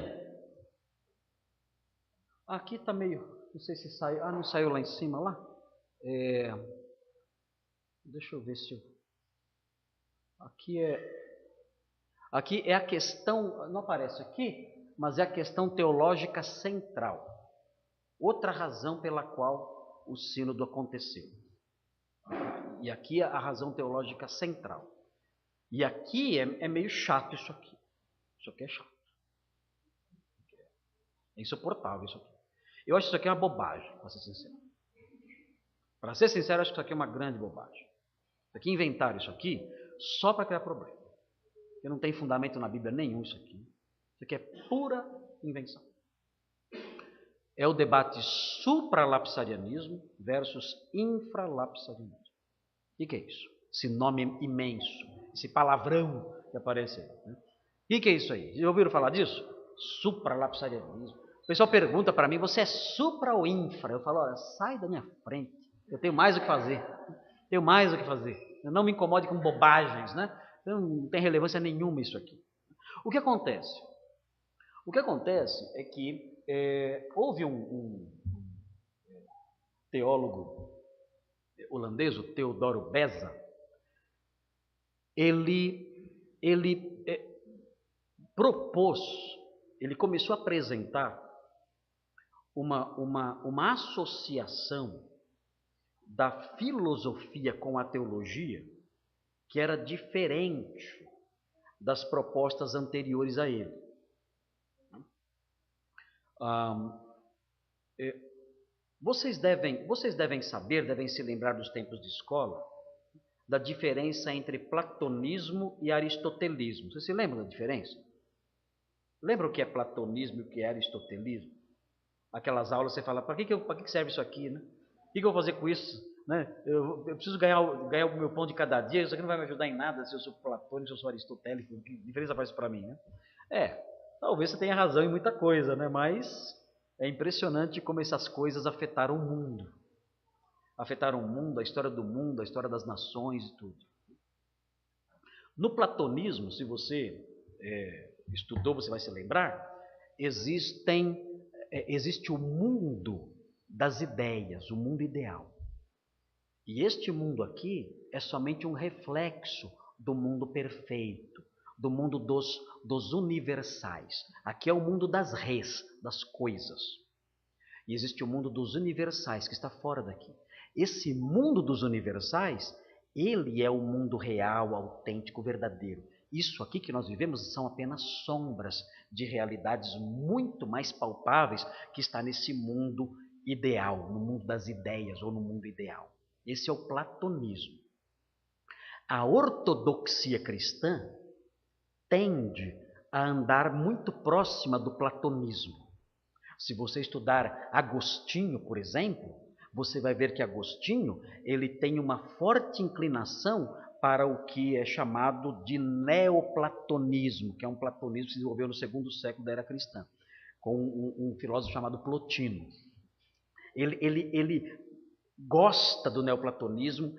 Aqui está meio... Não sei se saiu... Ah, não saiu lá em cima, lá? Deixa eu ver se... Aqui é a questão... Não aparece aqui, mas é a questão teológica central. Outra razão pela qual o sínodo aconteceu. E aqui é a razão teológica central. E aqui é meio chato isso aqui. Isso aqui é chato. É insuportável isso aqui. Eu acho que isso aqui é uma bobagem, para ser sincero. Para ser sincero, eu acho que isso aqui é uma grande bobagem. Isso aqui inventaram isso aqui só para criar problema. Porque não tem fundamento na Bíblia nenhum isso aqui. Isso aqui é pura invenção. É o debate supralapsarianismo versus infralapsarianismo. O que é isso? Esse nome imenso, esse palavrão que aparece aí. Né? O que é isso aí? Já ouviram falar disso? Supralapsarianismo. O pessoal pergunta para mim, você é supra ou infra? Eu falo, olha, sai da minha frente. Eu tenho mais o que fazer. Tenho mais o que fazer. Eu não me incomode com bobagens, né? Não tem relevância nenhuma isso aqui. O que acontece? O que acontece é que houve um teólogo holandês, o Theodoro Beza. Ele propôs, ele começou a apresentar uma associação da filosofia com a teologia que era diferente das propostas anteriores a ele. Vocês devem saber, devem se lembrar dos tempos de escola, da diferença entre platonismo e aristotelismo. Vocês se lembram da diferença? Lembram o que é platonismo e o que é aristotelismo? Aquelas aulas você fala, para que serve isso aqui, né? O que eu vou fazer com isso? Né? Eu preciso ganhar o meu pão de cada dia, isso aqui não vai me ajudar em nada se eu sou platônico, se eu sou aristotélico, que diferença faz isso para mim, né? Talvez você tenha razão em muita coisa, né? Mas é impressionante como essas coisas afetaram o mundo. Afetaram o mundo, a história do mundo, a história das nações e tudo. No platonismo, se você estudou, você vai se lembrar, existe o mundo das ideias, o mundo ideal. E este mundo aqui é somente um reflexo do mundo perfeito, do mundo dos universais. Aqui é o mundo das res, das coisas. E existe o mundo dos universais, que está fora daqui. Esse mundo dos universais, ele é o mundo real, autêntico, verdadeiro. Isso aqui que nós vivemos são apenas sombras de realidades muito mais palpáveis que está nesse mundo ideal, no mundo das ideias ou no mundo ideal. Esse é o platonismo. A ortodoxia cristã tende a andar muito próxima do platonismo. Se você estudar Agostinho, por exemplo, você vai ver que Agostinho ele tem uma forte inclinação para o que é chamado de neoplatonismo, que é um platonismo que se desenvolveu no segundo século da era cristã, com um filósofo chamado Plotino. Ele gosta do neoplatonismo,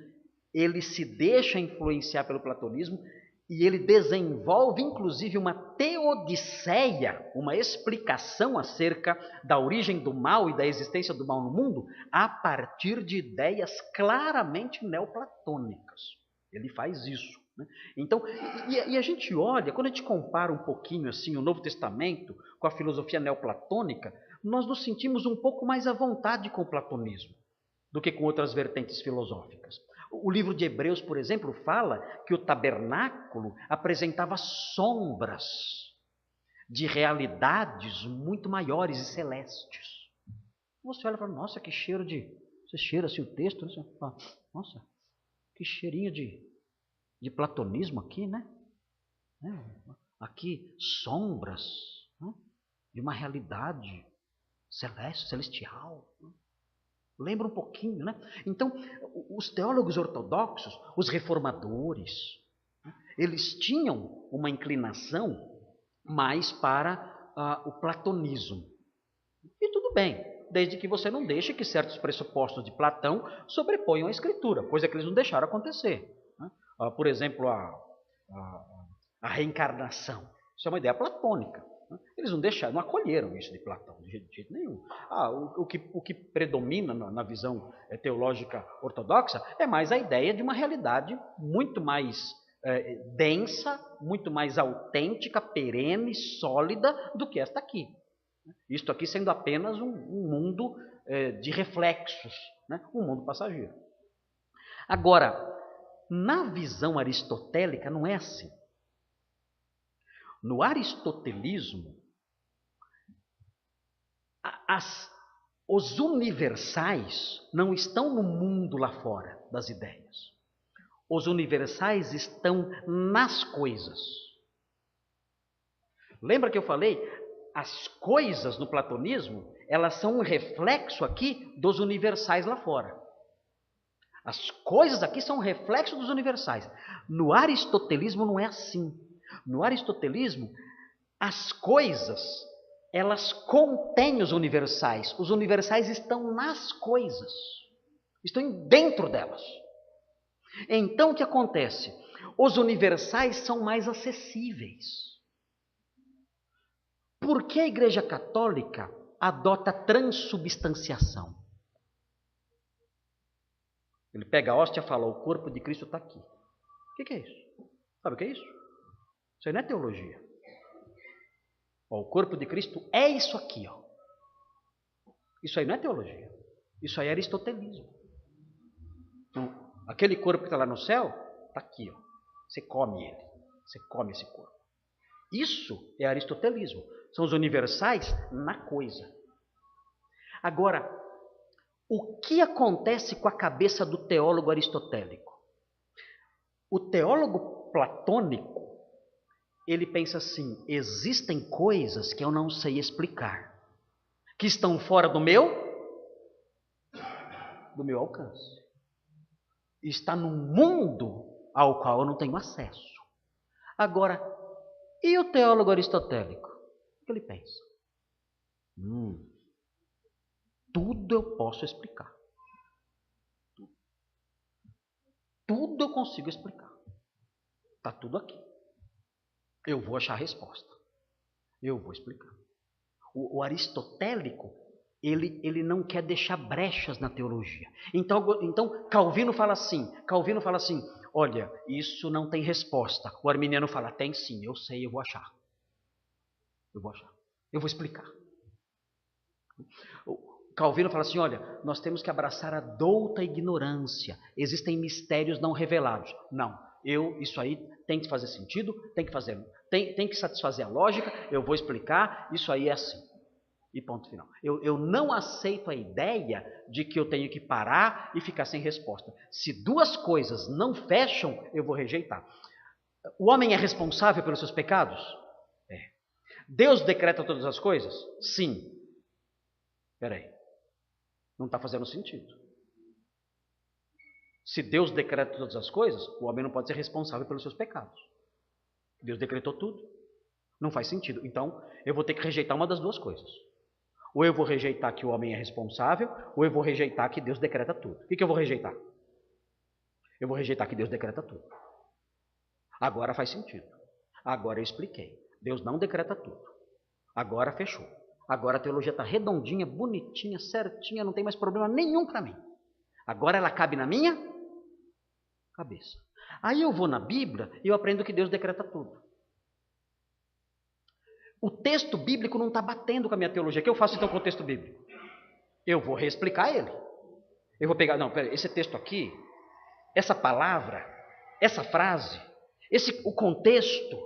ele se deixa influenciar pelo platonismo e ele desenvolve inclusive uma teodiceia, uma explicação acerca da origem do mal e da existência do mal no mundo a partir de ideias claramente neoplatônicas. Ele faz isso. Né? Então, e a gente olha, quando a gente compara um pouquinho assim o Novo Testamento com a filosofia neoplatônica, nós nos sentimos um pouco mais à vontade com o platonismo do que com outras vertentes filosóficas. O livro de Hebreus, por exemplo, fala que o tabernáculo apresentava sombras de realidades muito maiores e celestes. Você olha e fala, nossa, que cheiro de... Você cheira assim o texto, né? Você fala, nossa, que cheirinho de platonismo aqui, né? Aqui, sombras, né? De uma realidade celeste, celestial, né? Lembra um pouquinho, né? Então, os teólogos ortodoxos, os reformadores, né? Eles tinham uma inclinação mais para o platonismo. E tudo bem, desde que você não deixe que certos pressupostos de Platão sobreponham a Escritura, coisa que eles não deixaram acontecer. Né? Por exemplo, a reencarnação. Isso é uma ideia platônica. Eles não deixaram, não acolheram isso de Platão, de jeito nenhum. O que predomina na visão teológica ortodoxa é mais a ideia de uma realidade muito mais densa, muito mais autêntica, perene, sólida do que esta aqui. Isto aqui sendo apenas um mundo de reflexos, né? Um mundo passageiro. Agora, na visão aristotélica não é assim. No aristotelismo, os universais não estão no mundo lá fora das ideias. Os universais estão nas coisas. Lembra que eu falei? As coisas no platonismo, elas são um reflexo aqui dos universais lá fora. As coisas aqui são um reflexo dos universais. No aristotelismo não é assim. No aristotelismo, as coisas, elas contêm os universais. Os universais estão nas coisas. Estão dentro delas. Então, o que acontece? Os universais são mais acessíveis. Por que a Igreja Católica adota a transubstanciação? Ele pega a hóstia e fala, o corpo de Cristo está aqui. O que é isso? Sabe o que é isso? Isso aí não é teologia. O corpo de Cristo é isso aqui. Ó. Isso aí não é teologia. Isso aí é aristotelismo. Então, aquele corpo que está lá no céu, está aqui. Ó. Você come ele. Você come esse corpo. Isso é aristotelismo. São os universais na coisa. Agora, o que acontece com a cabeça do teólogo aristotélico? O teólogo platônico, ele pensa assim, existem coisas que eu não sei explicar, que estão fora do meu alcance. Está num mundo ao qual eu não tenho acesso. Agora, e o teólogo aristotélico? O que ele pensa? Tudo eu posso explicar. Tudo eu consigo explicar. Está tudo aqui. Eu vou achar a resposta. Eu vou explicar. O aristotélico, ele não quer deixar brechas na teologia. Então Calvino fala assim, olha, isso não tem resposta. O arminiano fala, tem sim, eu sei, eu vou achar. Eu vou explicar. Calvino fala assim, olha, nós temos que abraçar a douta ignorância. Existem mistérios não revelados. Não, isso aí tem que fazer sentido, tem que satisfazer a lógica, eu vou explicar, isso aí é assim. E ponto final. Eu não aceito a ideia de que eu tenho que parar e ficar sem resposta. Se duas coisas não fecham, eu vou rejeitar. O homem é responsável pelos seus pecados? É. Deus decreta todas as coisas? Sim. Espera aí. Não está fazendo sentido. Se Deus decreta todas as coisas, o homem não pode ser responsável pelos seus pecados. Deus decretou tudo. Não faz sentido. Então, eu vou ter que rejeitar uma das duas coisas. Ou eu vou rejeitar que o homem é responsável, ou eu vou rejeitar que Deus decreta tudo. O que eu vou rejeitar? Eu vou rejeitar que Deus decreta tudo. Agora faz sentido. Agora eu expliquei. Deus não decreta tudo. Agora fechou. Agora a teologia está redondinha, bonitinha, certinha, não tem mais problema nenhum para mim. Agora ela cabe na minha cabeça. Aí eu vou na Bíblia e eu aprendo que Deus decreta tudo. O texto bíblico não está batendo com a minha teologia. O que eu faço então com o texto bíblico? Eu vou reexplicar ele. Eu vou pegar, não, peraí, esse texto aqui, essa palavra, essa frase, o contexto,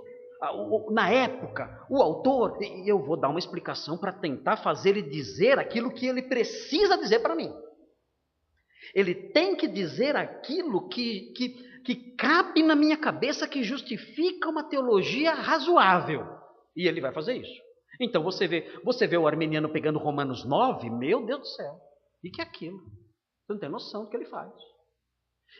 na época, o autor, e eu vou dar uma explicação para tentar fazer ele dizer aquilo que ele precisa dizer para mim. Ele tem que dizer aquilo que cabe na minha cabeça, que justifica uma teologia razoável. E ele vai fazer isso. Então você vê o arminiano pegando Romanos 9, meu Deus do céu. O que é aquilo? Você não tem noção do que ele faz.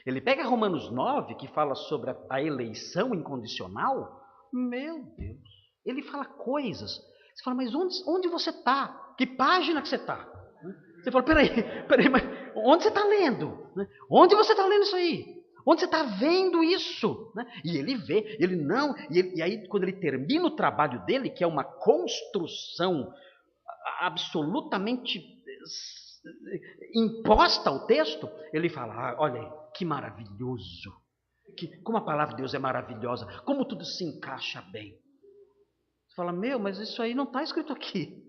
Ele pega Romanos 9, que fala sobre a eleição incondicional. Meu Deus. Ele fala coisas. Você fala, mas onde você está? Que página que você está? Você fala, peraí, mas onde você está lendo? Onde você está lendo isso aí? Onde você está vendo isso? E ele vê, ele não. E aí, quando ele termina o trabalho dele, que é uma construção absolutamente imposta ao texto, ele fala, olha aí, que maravilhoso. Como a palavra de Deus é maravilhosa. Como tudo se encaixa bem. Você fala, mas isso aí não está escrito aqui.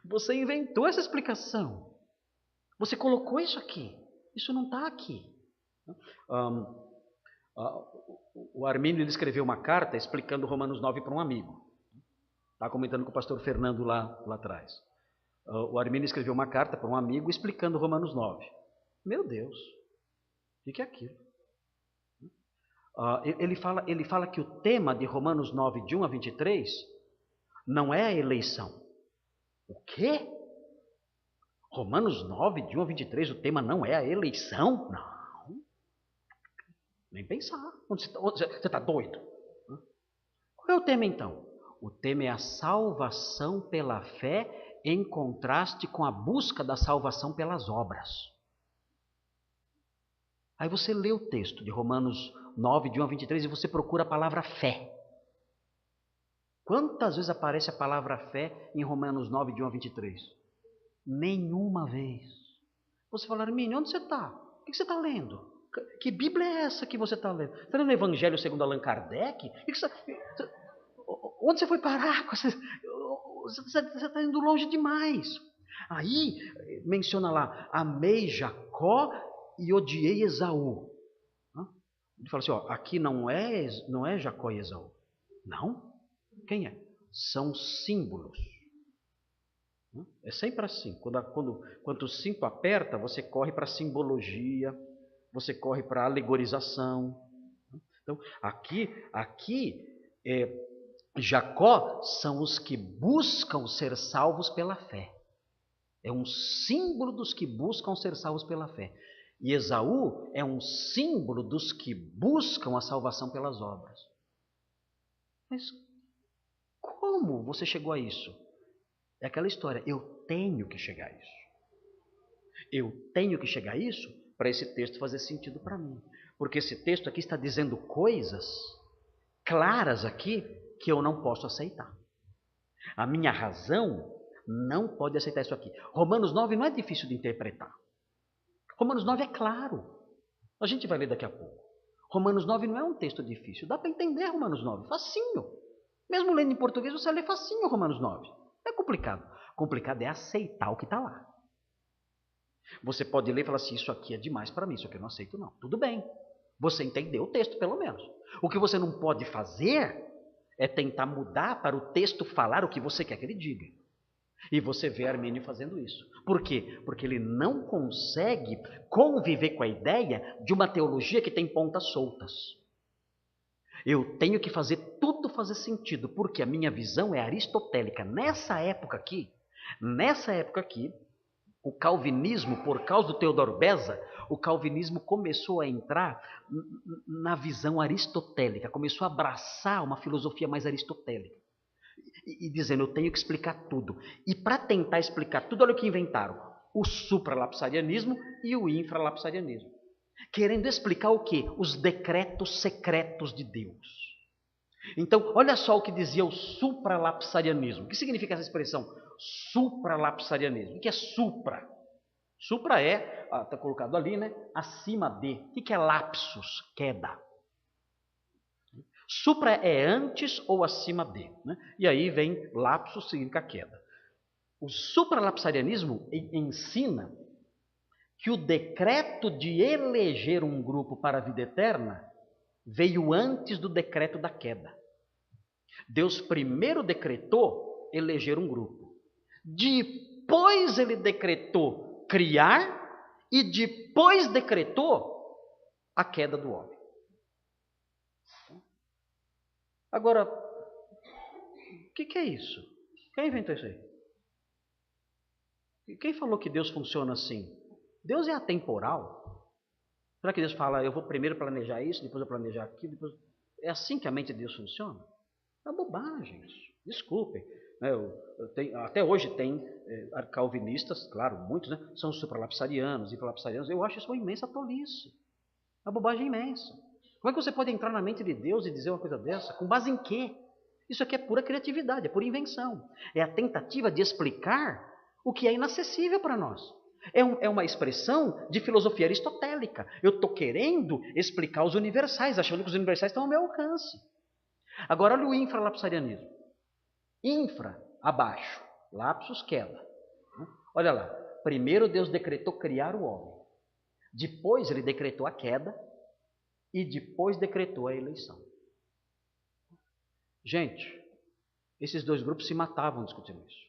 Você inventou essa explicação. Você colocou isso aqui. Isso não está aqui. O Armínio ele escreveu uma carta explicando Romanos 9 para um amigo. Estava comentando com o pastor Fernando lá atrás. O Armínio escreveu uma carta para um amigo explicando Romanos 9. Meu Deus, o que é aquilo? Ele fala que o tema de Romanos 9, de 1 a 23, não é a eleição. O quê? Romanos 9, de 1 a 23, o tema não é a eleição? Não. Nem pensar. Você está doido? Qual é o tema então? O tema é a salvação pela fé em contraste com a busca da salvação pelas obras. Aí você lê o texto de Romanos 9, de 1 a 23 e você procura a palavra fé. Quantas vezes aparece a palavra fé em Romanos 9, de 1 a 23? Nenhuma vez. Você fala, Armínio, onde você está? O que você está lendo? Que Bíblia é essa que você está lendo? Está lendo o Evangelho segundo Allan Kardec? Onde você foi parar? Você está indo longe demais. Aí menciona lá, amei Jacó e odiei Esaú. Ele fala assim, aqui não é Jacó e Esaú. Não? Quem é? São símbolos. É sempre assim. Quando o cinto aperta, você corre para a simbologia, você corre para a alegorização. Então, aqui Jacó são os que buscam ser salvos pela fé. É um símbolo dos que buscam ser salvos pela fé. E Esaú é um símbolo dos que buscam a salvação pelas obras. Mas como você chegou a isso? É aquela história, eu tenho que chegar a isso. Eu tenho que chegar a isso para esse texto fazer sentido para mim. Porque esse texto aqui está dizendo coisas claras aqui que eu não posso aceitar. A minha razão não pode aceitar isso aqui. Romanos 9 não é difícil de interpretar. Romanos 9 é claro. A gente vai ler daqui a pouco. Romanos 9 não é um texto difícil. Dá para entender Romanos 9. Facinho. Mesmo lendo em português, você lê facinho Romanos 9. Não é complicado. Complicado é aceitar o que está lá. Você pode ler e falar assim, isso aqui é demais para mim, isso aqui eu não aceito não. Tudo bem, você entendeu o texto pelo menos. O que você não pode fazer é tentar mudar para o texto falar o que você quer que ele diga. E você vê Armínio fazendo isso. Por quê? Porque ele não consegue conviver com a ideia de uma teologia que tem pontas soltas. Eu tenho que fazer tudo fazer sentido, porque a minha visão é aristotélica. Nessa época aqui, o calvinismo, por causa do Teodoro Beza, o calvinismo começou a entrar na visão aristotélica, começou a abraçar uma filosofia mais aristotélica. E dizendo, eu tenho que explicar tudo. E para tentar explicar tudo, olha o que inventaram. O supralapsarianismo e o infralapsarianismo. Querendo explicar o quê? Os decretos secretos de Deus. Então, olha só o que dizia o supralapsarianismo. O que significa essa expressão? Supralapsarianismo. O que é supra? Supra é, está colocado ali, né? Acima de. O que é lapsus? Queda. Supra é antes ou acima de. Né? E aí vem lapsus, significa queda. O supralapsarianismo ensina que o decreto de eleger um grupo para a vida eterna veio antes do decreto da queda. Deus primeiro decretou eleger um grupo. Depois ele decretou criar e depois decretou a queda do homem. Agora, o que é isso? Quem inventou isso aí? Quem falou que Deus funciona assim? Deus é atemporal. Será que Deus fala, eu vou primeiro planejar isso, depois eu planejar aquilo, depois... É assim que a mente de Deus funciona? É bobagem isso. Desculpem. Até hoje tem calvinistas, claro, muitos, né, são supralapsarianos, infralapsarianos. Eu acho isso uma imensa tolice. Uma bobagem imensa. Como é que você pode entrar na mente de Deus e dizer uma coisa dessa? Com base em quê? Isso aqui é pura criatividade, é pura invenção. É a tentativa de explicar o que é inacessível para nós. É uma expressão de filosofia aristotélica. Eu estou querendo explicar os universais, achando que os universais estão ao meu alcance. Agora, olha o infralapsarianismo. Infra, abaixo. Lapsus, queda. Olha lá. Primeiro Deus decretou criar o homem. Depois ele decretou a queda. E depois decretou a eleição. Gente, esses dois grupos se matavam discutindo isso.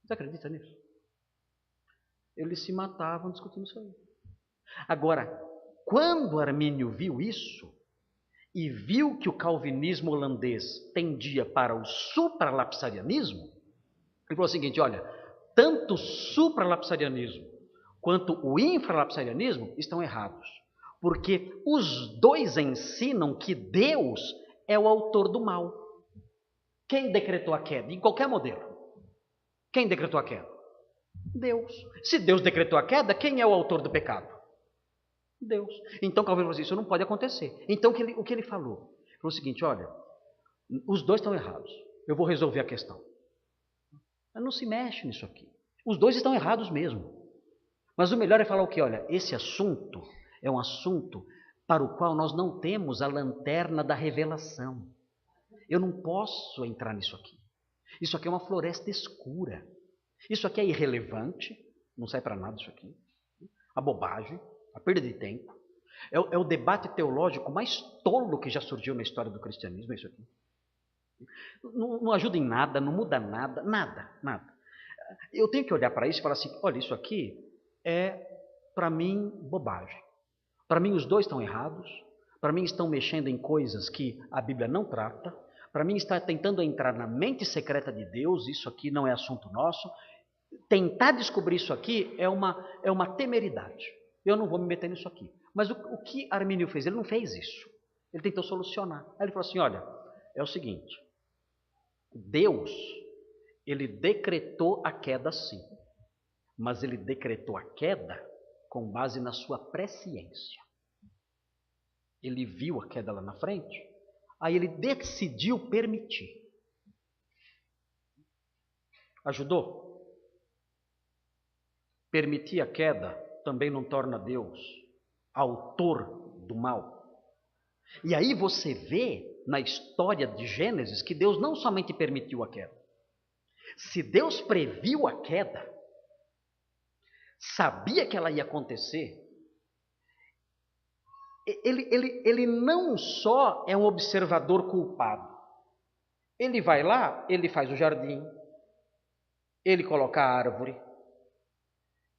Você acredita nisso? Eles se matavam discutindo isso aí. Agora, quando Armínio viu isso, e viu que o calvinismo holandês tendia para o supralapsarianismo, ele falou o seguinte, olha, tanto o supralapsarianismo quanto o infralapsarianismo estão errados. Porque os dois ensinam que Deus é o autor do mal. Quem decretou a queda? Em qualquer modelo. Quem decretou a queda? Deus. Se Deus decretou a queda, quem é o autor do pecado? Deus. Então Calvino falou assim, isso não pode acontecer. Então o que ele falou? Ele falou o seguinte, olha, os dois estão errados. Eu vou resolver a questão. Mas não se mexe nisso aqui. Os dois estão errados mesmo. Mas o melhor é falar o quê? Olha, esse assunto é um assunto para o qual nós não temos a lanterna da revelação. Eu não posso entrar nisso aqui. Isso aqui é uma floresta escura. Isso aqui é irrelevante, não sai para nada isso aqui. A bobagem, a perda de tempo. É o debate teológico mais tolo que já surgiu na história do cristianismo, é isso aqui. Não ajuda em nada, não muda nada, nada. Eu tenho que olhar para isso e falar assim, olha, isso aqui é, para mim, bobagem. Para mim, os dois estão errados. Para mim, estão mexendo em coisas que a Bíblia não trata. Para mim, está tentando entrar na mente secreta de Deus. Isso aqui não é assunto nosso. Tentar descobrir isso aqui é uma temeridade. Eu não vou me meter nisso aqui. Mas o que Armínio fez? Ele não fez isso. Ele tentou solucionar. Aí ele falou assim, olha, é o seguinte. Deus, ele decretou a queda sim. Mas ele decretou a queda com base na sua presciência. Ele viu a queda lá na frente, aí ele decidiu permitir. Ajudou? Permitir a queda também não torna Deus autor do mal. E aí você vê na história de Gênesis que Deus não somente permitiu a queda. Se Deus previu a queda, sabia que ela ia acontecer, ele não só é um observador culpado. Ele vai lá, ele faz o jardim, Ele coloca a árvore,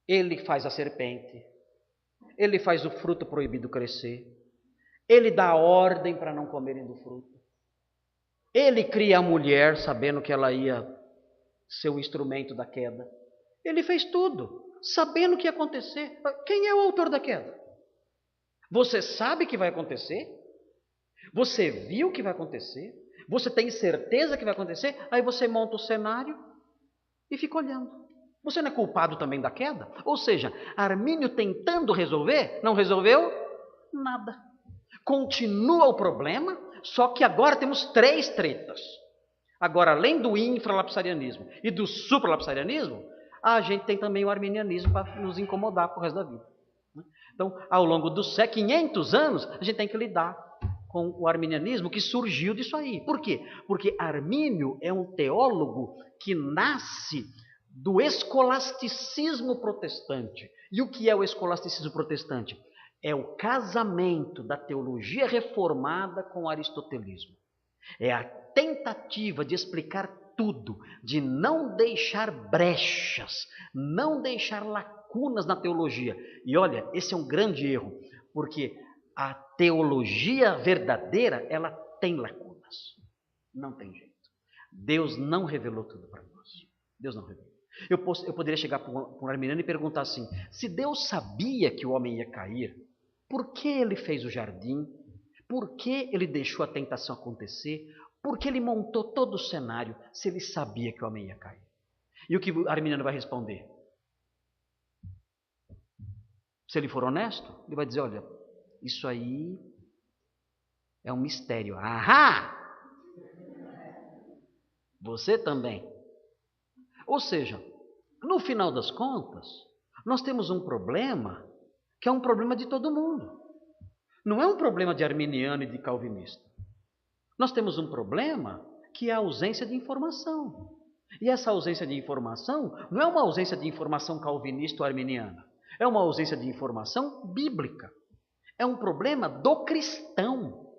ele faz a serpente, ele faz o fruto proibido crescer, ele dá ordem para não comerem do fruto, ele cria a mulher sabendo que ela ia ser o instrumento da queda. Ele fez tudo, sabendo o que ia acontecer. Quem é o autor da queda? Você sabe que vai acontecer? Você viu que vai acontecer? Você tem certeza que vai acontecer? Aí você monta o cenário e fica olhando. Você não é culpado também da queda? Ou seja, Armínio tentando resolver, não resolveu nada. Continua o problema, só que agora temos 3 tretas. Agora, além do infralapsarianismo e do supralapsarianismo, a gente tem também o arminianismo para nos incomodar pro resto da vida. Então, ao longo dos 500 anos, a gente tem que lidar com o arminianismo que surgiu disso aí. Por quê? Porque Armínio é um teólogo que nasce do escolasticismo protestante. E o que é o escolasticismo protestante? É o casamento da teologia reformada com o aristotelismo. É a tentativa de explicar tudo, de não deixar brechas, não deixar lacunas na teologia. E olha, esse é um grande erro, porque a teologia verdadeira, ela tem lacunas. Não tem jeito. Deus não revelou tudo para nós. Deus não revelou. Eu poderia chegar para um arminiano e perguntar assim: se Deus sabia que o homem ia cair, por que ele fez o jardim? Por que ele deixou a tentação acontecer? Por que ele montou todo o cenário se ele sabia que o homem ia cair? E o que o arminiano vai responder? Se ele for honesto, ele vai dizer: olha, isso aí é um mistério. Ahá! Você também. Ou seja, no final das contas, nós temos um problema que é um problema de todo mundo. Não é um problema de arminiano e de calvinista. Nós temos um problema que é a ausência de informação. E essa ausência de informação não é uma ausência de informação calvinista ou arminiana. É uma ausência de informação bíblica. É um problema do cristão.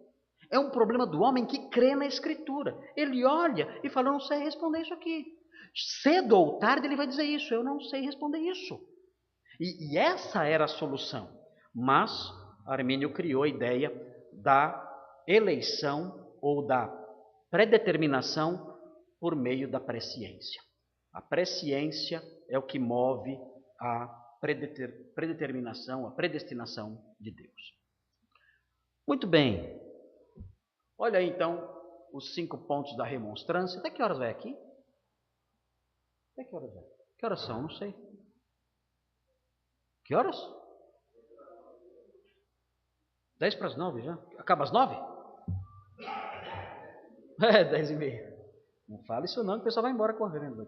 É um problema do homem que crê na Escritura. Ele olha e fala: eu não sei responder isso aqui. Cedo ou tarde ele vai dizer isso: eu não sei responder isso. E essa era a solução. Mas Armínio criou a ideia da eleição ou da predeterminação por meio da presciência. A presciência é o que move a predeterminação, a predestinação de Deus. Muito bem. Olha aí então os 5 pontos da remonstrância. Até que horas vai aqui? Até que horas vai? Que horas são? Não sei. Que horas? 10 para as 9 já? Acaba às 9? É, 10h30. Não fala isso não, que o pessoal vai embora correndo.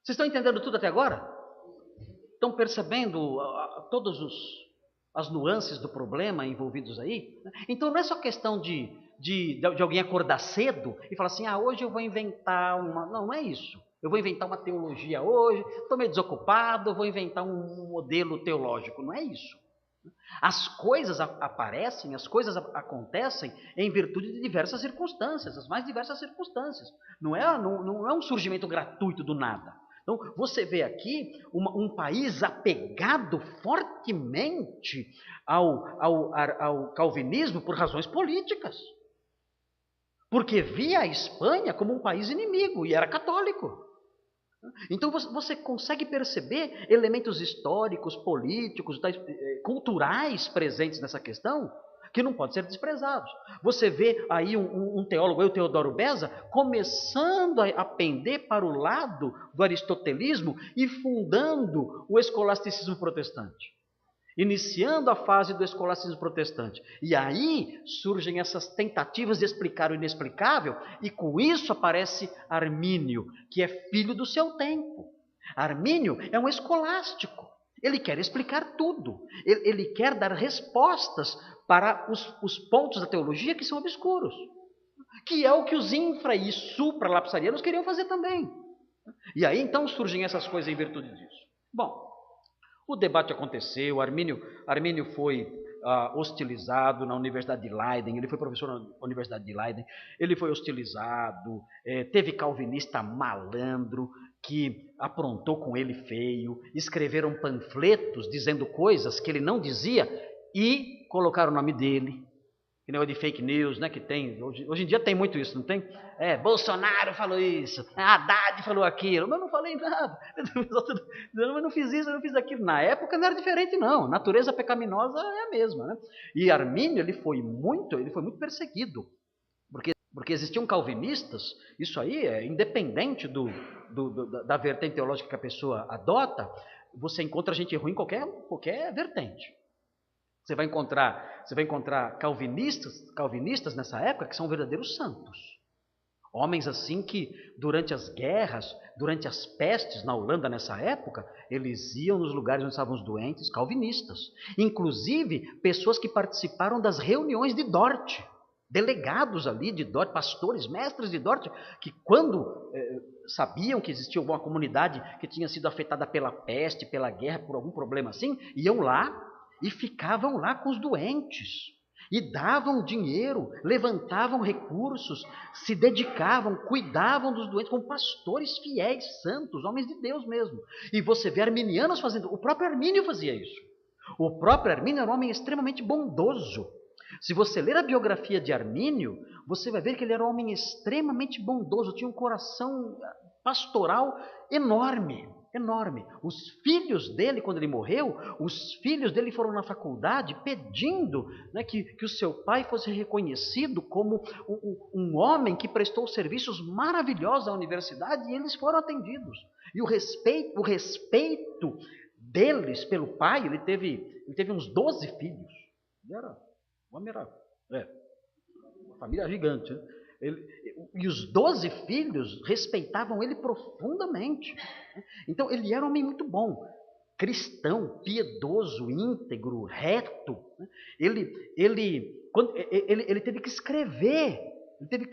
Vocês estão entendendo tudo até agora? Estão percebendo todas as nuances do problema envolvidos aí? Então não é só questão de alguém acordar cedo e falar assim: hoje eu vou inventar uma... Não, não é isso. Eu vou inventar uma teologia hoje, estou meio desocupado, vou inventar um modelo teológico. Não é isso. As coisas aparecem, as coisas acontecem em virtude de diversas circunstâncias, as mais diversas circunstâncias. Não é um surgimento gratuito do nada. Então, você vê aqui um país apegado fortemente ao calvinismo por razões políticas. Porque via a Espanha como um país inimigo e era católico. Então você consegue perceber elementos históricos, políticos, culturais presentes nessa questão que não podem ser desprezados. Você vê aí um teólogo, o Teodoro Beza, começando a pender para o lado do aristotelismo e fundando o escolasticismo protestante. Iniciando a fase do escolasticismo protestante. E aí surgem essas tentativas de explicar o inexplicável, e com isso aparece Armínio, que é filho do seu tempo. Armínio é um escolástico. Ele quer explicar tudo. Ele quer dar respostas para os pontos da teologia que são obscuros. Que é o que os infra e supralapsarianos queriam fazer também. E aí então surgem essas coisas em virtude disso. Bom, o debate aconteceu, Armínio foi hostilizado na Universidade de Leiden, ele foi professor na Universidade de Leiden, ele foi hostilizado, teve calvinista malandro que aprontou com ele feio, escreveram panfletos dizendo coisas que ele não dizia e colocaram o nome dele. Que negócio de fake news, né, que tem, hoje em dia tem muito isso, não tem? Bolsonaro falou isso, Haddad falou aquilo, mas eu não falei nada, eu não fiz isso, eu não fiz aquilo. Na época não era diferente não, a natureza pecaminosa é a mesma, né? E Armínio, ele foi muito perseguido, porque existiam calvinistas, isso aí é independente da vertente teológica que a pessoa adota, você encontra gente ruim em qualquer vertente. Você vai encontrar calvinistas nessa época que são verdadeiros santos. Homens assim que durante as guerras, durante as pestes na Holanda nessa época, eles iam nos lugares onde estavam os doentes, calvinistas. Inclusive pessoas que participaram das reuniões de Dort, delegados ali de Dort, pastores, mestres de Dort, que quando sabiam que existia alguma comunidade que tinha sido afetada pela peste, pela guerra, por algum problema assim, iam lá e ficavam lá com os doentes, e davam dinheiro, levantavam recursos, se dedicavam, cuidavam dos doentes, como pastores fiéis, santos, homens de Deus mesmo. E você vê arminianos fazendo, o próprio Armínio fazia isso. O próprio Armínio era um homem extremamente bondoso. Se você ler a biografia de Armínio, você vai ver que ele era um homem extremamente bondoso, tinha um coração pastoral enorme. Enorme. Os filhos dele, quando ele morreu, os filhos dele foram na faculdade pedindo, né, que o seu pai fosse reconhecido como um homem que prestou serviços maravilhosos à universidade, e eles foram atendidos. E o respeito deles pelo pai, ele teve uns 12 filhos. O homem era uma família gigante, né? E os 12 filhos respeitavam ele profundamente. Então ele era um homem muito bom, cristão, piedoso, íntegro, reto. Ele teve que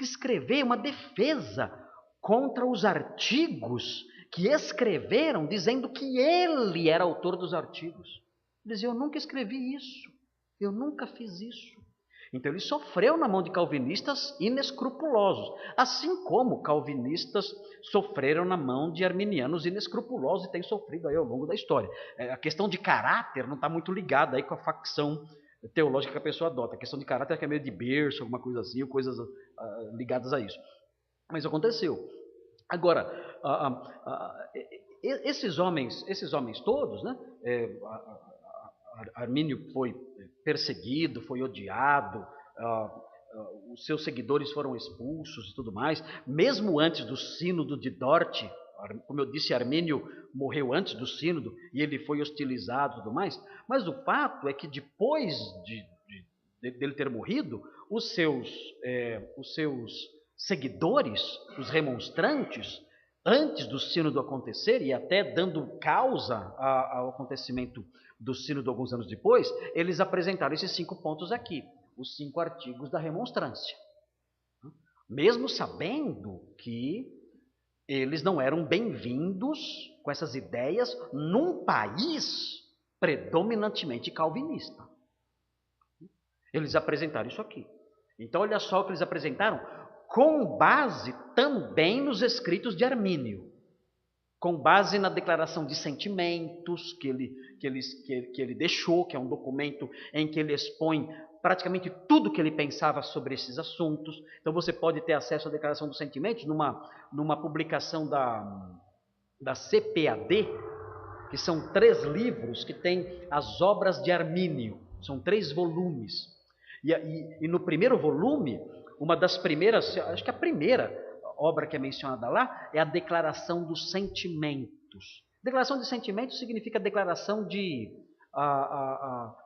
escrever uma defesa contra os artigos que escreveram dizendo que ele era autor dos artigos. Ele dizia: eu nunca escrevi isso, eu nunca fiz isso. Então ele sofreu na mão de calvinistas inescrupulosos, assim como calvinistas sofreram na mão de arminianos inescrupulosos e têm sofrido aí ao longo da história. A questão de caráter não está muito ligada aí com a facção teológica que a pessoa adota. A questão de caráter é que é meio de berço, alguma coisa assim, ou coisas ligadas a isso. Mas aconteceu. Agora, esses homens todos, né? Armínio foi perseguido, foi odiado, os seus seguidores foram expulsos e tudo mais. Mesmo antes do sínodo de Dort, como eu disse, Armínio morreu antes do sínodo e ele foi hostilizado e tudo mais. Mas o fato é que depois dele ter morrido, os seus seguidores, os remonstrantes, antes do sínodo acontecer e até dando causa ao acontecimento do sínodo alguns anos depois, eles apresentaram esses 5 pontos aqui, os 5 artigos da remonstrância. Mesmo sabendo que eles não eram bem-vindos com essas ideias num país predominantemente calvinista. Eles apresentaram isso aqui. Então, olha só o que eles apresentaram, com base também nos escritos de Armínio, com base na declaração de sentimentos que ele deixou, que é um documento em que ele expõe praticamente tudo que ele pensava sobre esses assuntos. Então você pode ter acesso à declaração dos sentimentos numa publicação da CPAD, que são 3 livros que têm as obras de Armínio, são 3 volumes. E no primeiro volume, uma das primeiras, acho que a primeira obra que é mencionada lá é a Declaração dos Sentimentos. Declaração de sentimentos significa declaração de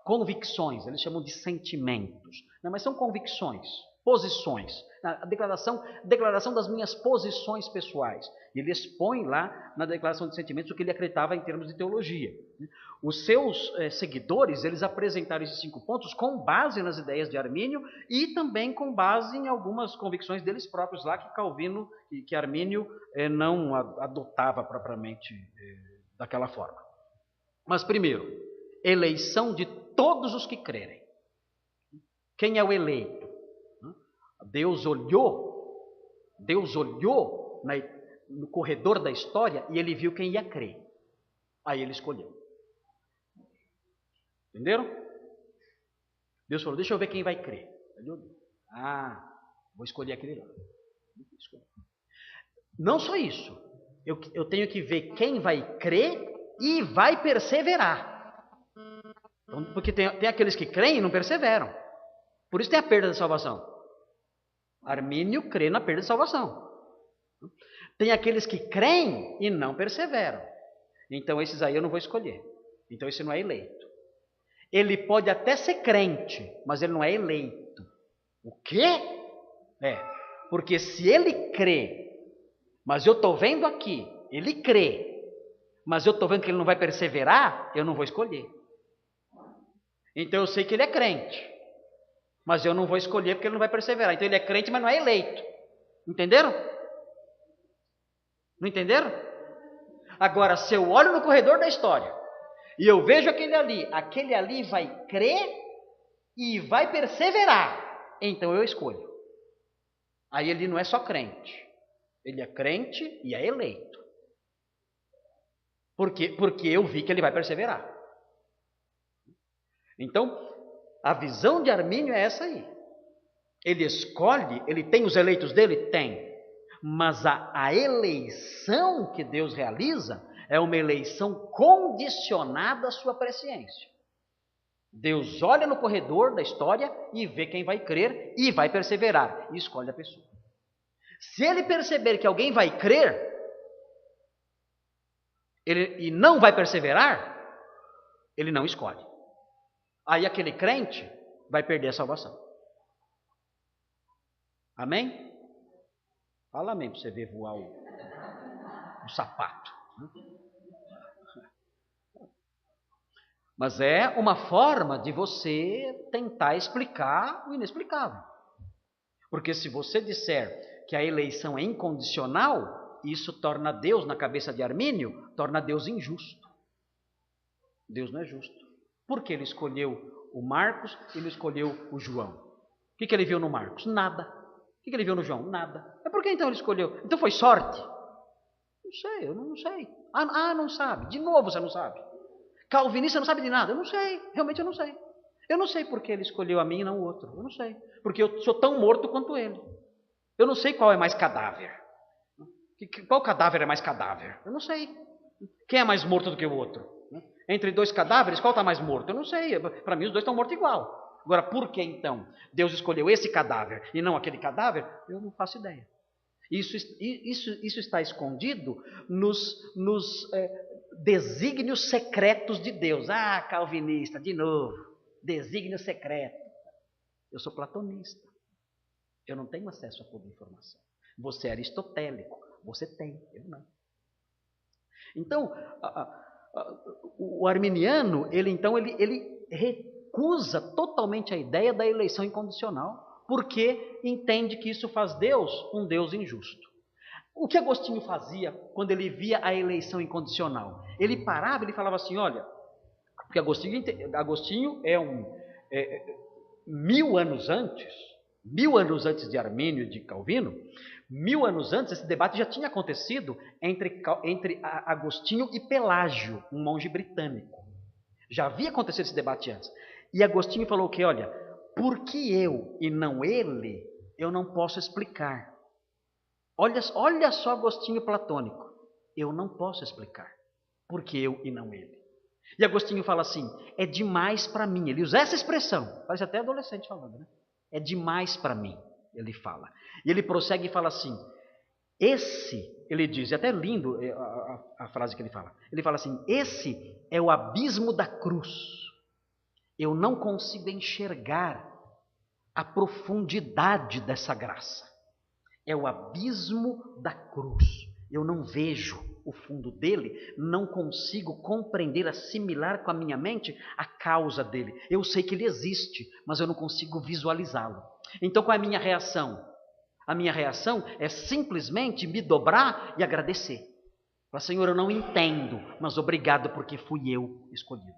convicções, eles chamam de sentimentos, né? Mas são convicções, posições. A declaração das minhas posições pessoais. Ele expõe lá na declaração de sentimentos o que ele acreditava em termos de teologia. Os seus seguidores, eles apresentaram esses 5 pontos com base nas ideias de Armínio e também com base em algumas convicções deles próprios lá que Armínio não adotava propriamente daquela forma. Mas primeiro, eleição de todos os que crerem. Quem é o eleito? Deus olhou no corredor da história e ele viu quem ia crer. Aí ele escolheu. Entenderam? Deus falou, deixa eu ver quem vai crer. Vou escolher aquele lá. Não só isso. Eu tenho que ver quem vai crer e vai perseverar. Então, porque tem aqueles que creem e não perseveram. Por isso tem a perda da salvação. Armínio crê na perda da salvação. Tem aqueles que creem e não perseveram. Então esses aí eu não vou escolher. Então esse não é eleito. Ele pode até ser crente, mas ele não é eleito. O quê? Porque se ele crê, mas eu estou vendo aqui, ele crê, mas eu estou vendo que ele não vai perseverar, eu não vou escolher. Então eu sei que ele é crente, mas eu não vou escolher porque ele não vai perseverar. Então ele é crente, mas não é eleito. Entenderam? Não entenderam? Agora, se eu olho no corredor da história e eu vejo aquele ali vai crer e vai perseverar, então eu escolho. Aí ele não é só crente, ele é crente e é eleito. Porque eu vi que ele vai perseverar. Então, a visão de Armínio é essa aí. Ele escolhe, ele tem os eleitos dele? Tem. Mas a eleição que Deus realiza é uma eleição condicionada à sua presciência. Deus olha no corredor da história e vê quem vai crer e vai perseverar. E escolhe a pessoa. Se ele perceber que alguém vai crer e não vai perseverar, ele não escolhe. Aí aquele crente vai perder a salvação. Amém? Fala amém para você ver voar o sapato. Mas é uma forma de você tentar explicar o inexplicável. Porque se você disser que a eleição é incondicional, isso torna Deus, na cabeça de Armínio, torna Deus injusto. Deus não é justo. Por que ele escolheu o Marcos e ele escolheu o João? O que ele viu no Marcos? Nada. O que ele viu no João? Nada. Mas por que então ele escolheu? Então foi sorte? Não sei, eu não sei. Não sabe. De novo você não sabe. Calvinista não sabe de nada. Eu não sei, realmente eu não sei. Eu não sei por que ele escolheu a mim e não o outro. Eu não sei. Porque eu sou tão morto quanto ele. Eu não sei qual é mais cadáver. Qual cadáver é mais cadáver? Eu não sei. Quem é mais morto do que o outro? Entre dois cadáveres, qual está mais morto? Eu não sei. Para mim os dois estão mortos igual. Agora, por que então Deus escolheu esse cadáver e não aquele cadáver? Eu não faço ideia. Isso está escondido nos desígnios secretos de Deus. Calvinista, de novo. Desígnio secreto. Eu sou platonista. Eu não tenho acesso a toda a informação. Você é aristotélico. Você tem, eu não. Então, o arminiano, ele recusa totalmente a ideia da eleição incondicional, porque entende que isso faz Deus um Deus injusto. O que Agostinho fazia quando ele via a eleição incondicional? Ele parava, ele falava assim, olha, porque Agostinho é 1000 anos antes de Armínio e de Calvino, 1000 anos antes, esse debate já tinha acontecido entre Agostinho e Pelágio, um monge britânico. Já havia acontecido esse debate antes. E Agostinho falou que, olha, porque eu e não ele, eu não posso explicar. Olha só Agostinho platônico. Eu não posso explicar. Porque eu e não ele. E Agostinho fala assim, é demais para mim. Ele usa essa expressão. Parece até adolescente falando, né? É demais para mim, ele fala. E ele prossegue e fala assim, ele diz, é até lindo a frase que ele fala. Ele fala assim, esse é o abismo da cruz. Eu não consigo enxergar a profundidade dessa graça. É o abismo da cruz. Eu não vejo o fundo dele, não consigo compreender, assimilar com a minha mente a causa dele. Eu sei que ele existe, mas eu não consigo visualizá-lo. Então qual é a minha reação? A minha reação é simplesmente me dobrar e agradecer. Falar, Senhor, eu não entendo, mas obrigado porque fui eu escolhido.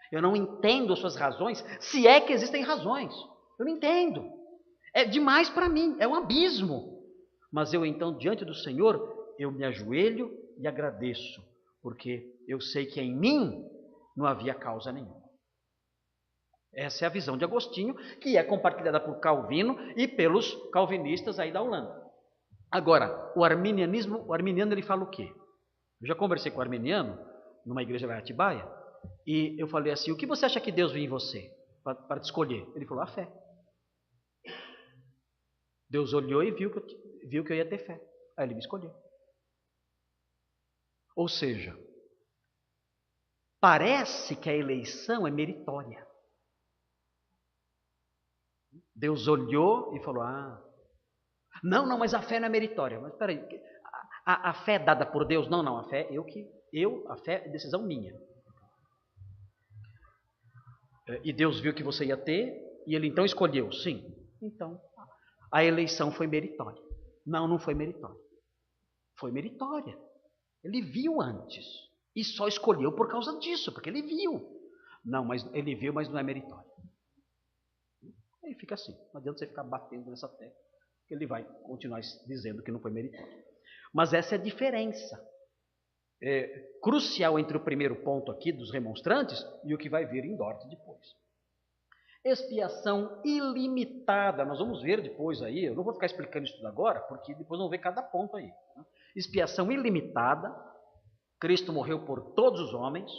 Eu não entendo as suas razões, se é que existem razões. Eu não entendo. É demais para mim, é um abismo. Mas eu então, diante do Senhor, eu me ajoelho e agradeço, porque eu sei que em mim não havia causa nenhuma. Essa é a visão de Agostinho, que é compartilhada por Calvino e pelos calvinistas aí da Holanda. Agora, o arminiano ele fala o quê? Eu já conversei com o arminiano, numa igreja lá em Atibaia, e eu falei assim, o que você acha que Deus viu em você para te escolher? Ele falou, a fé. Deus olhou e viu que eu ia ter fé. Aí ele me escolheu. Ou seja, parece que a eleição é meritória. Deus olhou e falou, não, mas a fé não é meritória. Mas peraí, a fé é dada por Deus? Não, a fé a fé é decisão minha. E Deus viu que você ia ter, e Ele então escolheu, sim. Então, a eleição foi meritória. Não foi meritória. Foi meritória. Ele viu antes, e só escolheu por causa disso, porque Ele viu. Não, mas Ele viu, mas não é meritória. Aí fica assim, não adianta você ficar batendo nessa tecla, que Ele vai continuar dizendo que não foi meritória. Mas essa é a diferença crucial entre o primeiro ponto aqui dos remonstrantes e o que vai vir em Dort depois. Expiação ilimitada, nós vamos ver depois aí, eu não vou ficar explicando isso tudo agora, porque depois vamos ver cada ponto aí. Né? Expiação ilimitada, Cristo morreu por todos os homens.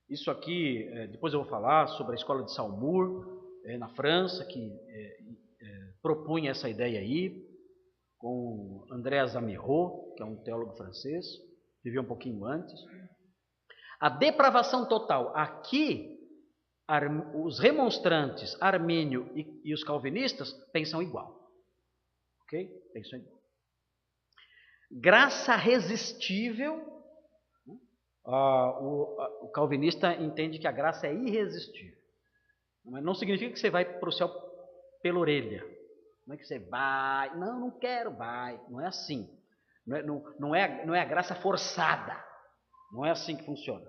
Isso aqui, depois eu vou falar sobre a escola de Saumur, na França, que propunha essa ideia aí, com André Zamirot, que é um teólogo francês, viveu um pouquinho antes. A depravação total. Aqui, os remonstrantes, Armínio e os calvinistas pensam igual. Ok? Pensam igual. Graça resistível. O calvinista entende que a graça é irresistível. Mas não significa que você vai para o céu pela orelha. Não é que você vai, não quero, vai. Não é assim. Não é a graça forçada. Não é assim que funciona.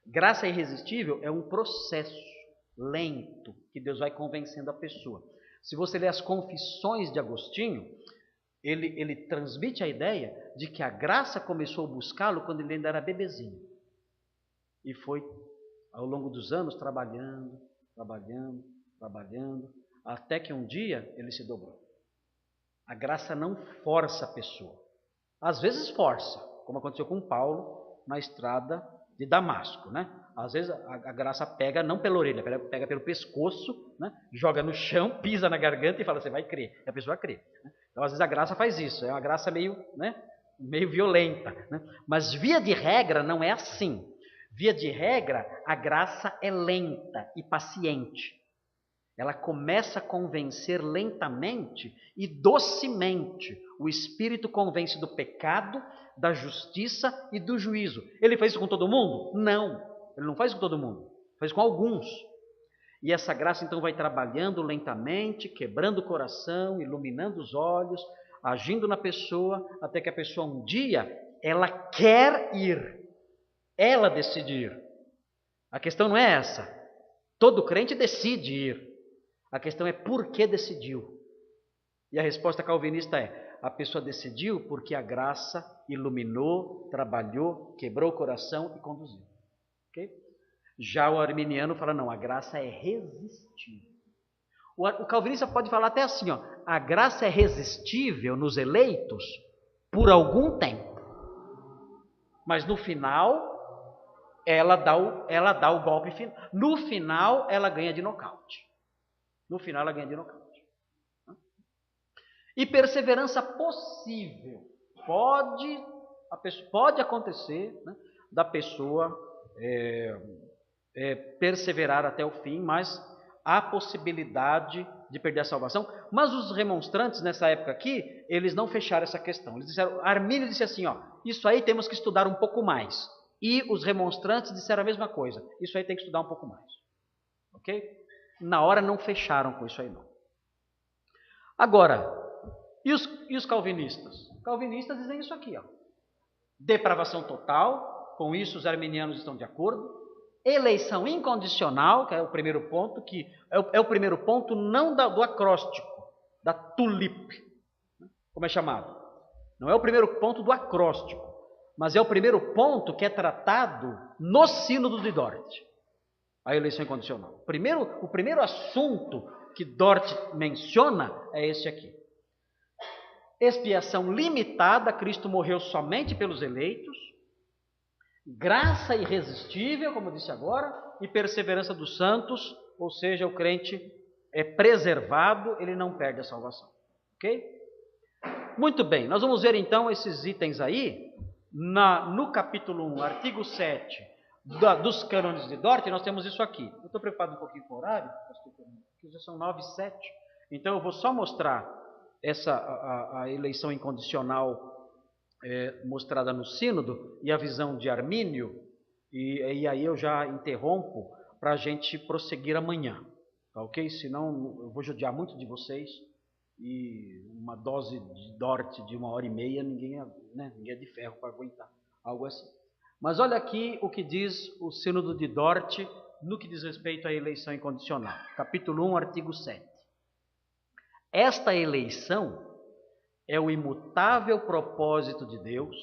Graça irresistível é um processo lento que Deus vai convencendo a pessoa. Se você ler as Confissões de Agostinho, ele transmite a ideia de que a graça começou a buscá-lo quando ele ainda era bebezinho. E foi, ao longo dos anos, trabalhando, até que um dia ele se dobrou. A graça não força a pessoa. Às vezes força, como aconteceu com Paulo na estrada de Damasco, né? Às vezes a graça pega não pela orelha, pega pelo pescoço, né? Joga no chão, pisa na garganta e fala, você vai crer. E a pessoa crê. Né? Então, às vezes a graça faz isso, é uma graça meio violenta. Né? Mas via de regra não é assim. Via de regra, a graça é lenta e paciente. Ela começa a convencer lentamente e docemente. O Espírito convence do pecado, da justiça e do juízo. Ele faz isso com todo mundo? Não, ele não faz com todo mundo, faz com alguns. E essa graça então vai trabalhando lentamente, quebrando o coração, iluminando os olhos, agindo na pessoa, até que a pessoa um dia, ela quer ir. Ela decide ir. A questão não é essa. Todo crente decide ir. A questão é por que decidiu. E a resposta calvinista é, a pessoa decidiu porque a graça iluminou, trabalhou, quebrou o coração e conduziu. Okay? Já o arminiano fala, não, a graça é resistível. O calvinista pode falar até assim, a graça é resistível nos eleitos por algum tempo. Mas no final, ela dá o golpe final. No final, ela ganha de nocaute. E perseverança possível. Pode acontecer, né, da pessoa perseverar até o fim, mas há possibilidade de perder a salvação. Mas os remonstrantes, nessa época aqui, eles não fecharam essa questão. Eles disseram, Armínio disse assim, isso aí temos que estudar um pouco mais. E os remonstrantes disseram a mesma coisa. Isso aí tem que estudar um pouco mais. Ok? Na hora não fecharam com isso aí não. Agora, e os calvinistas? Calvinistas dizem isso aqui, depravação total, com isso os arminianos estão de acordo. Eleição incondicional, que é o primeiro ponto, que é o primeiro ponto não do acróstico, da tulip, como é chamado. Não é o primeiro ponto do acróstico, mas é o primeiro ponto que é tratado no Sínodo de Dort, a eleição incondicional. O primeiro assunto que Dort menciona é esse aqui. Expiação limitada, Cristo morreu somente pelos eleitos. Graça irresistível, como eu disse agora, e perseverança dos santos, ou seja, o crente é preservado, ele não perde a salvação. Ok? Muito bem, nós vamos ver então esses itens aí, no capítulo 1, artigo 7 dos cânones de Dort, nós temos isso aqui. Eu estou preocupado um pouquinho com o horário, porque já são 9h07, então eu vou só mostrar a eleição incondicional mostrada no sínodo e a visão de Armínio, e aí eu já interrompo para a gente prosseguir amanhã, tá ok? Senão eu vou judiar muito de vocês e uma dose de Dort de 1h30, ninguém é de ferro para aguentar, algo assim. Mas olha aqui o que diz o sínodo de Dort no que diz respeito à eleição incondicional. Capítulo 1, artigo 7. Esta eleição é o imutável propósito de Deus,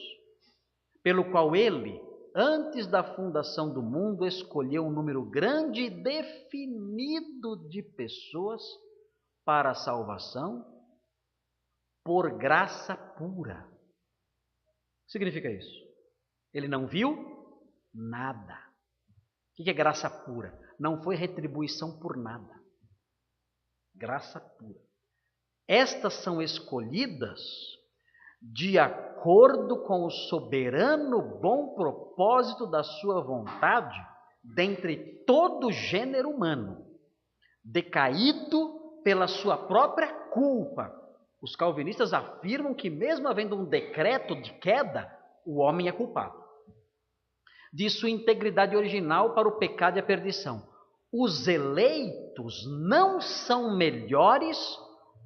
pelo qual Ele, antes da fundação do mundo, escolheu um número grande e definido de pessoas para a salvação por graça pura. O que significa isso? Ele não viu nada. O que é graça pura? Não foi retribuição por nada. Graça pura. Estas são escolhidas de acordo com o soberano bom propósito da sua vontade, dentre todo o gênero humano, decaído pela sua própria culpa. Os calvinistas afirmam que, mesmo havendo um decreto de queda, o homem é culpado de sua integridade original para o pecado e a perdição. Os eleitos não são melhores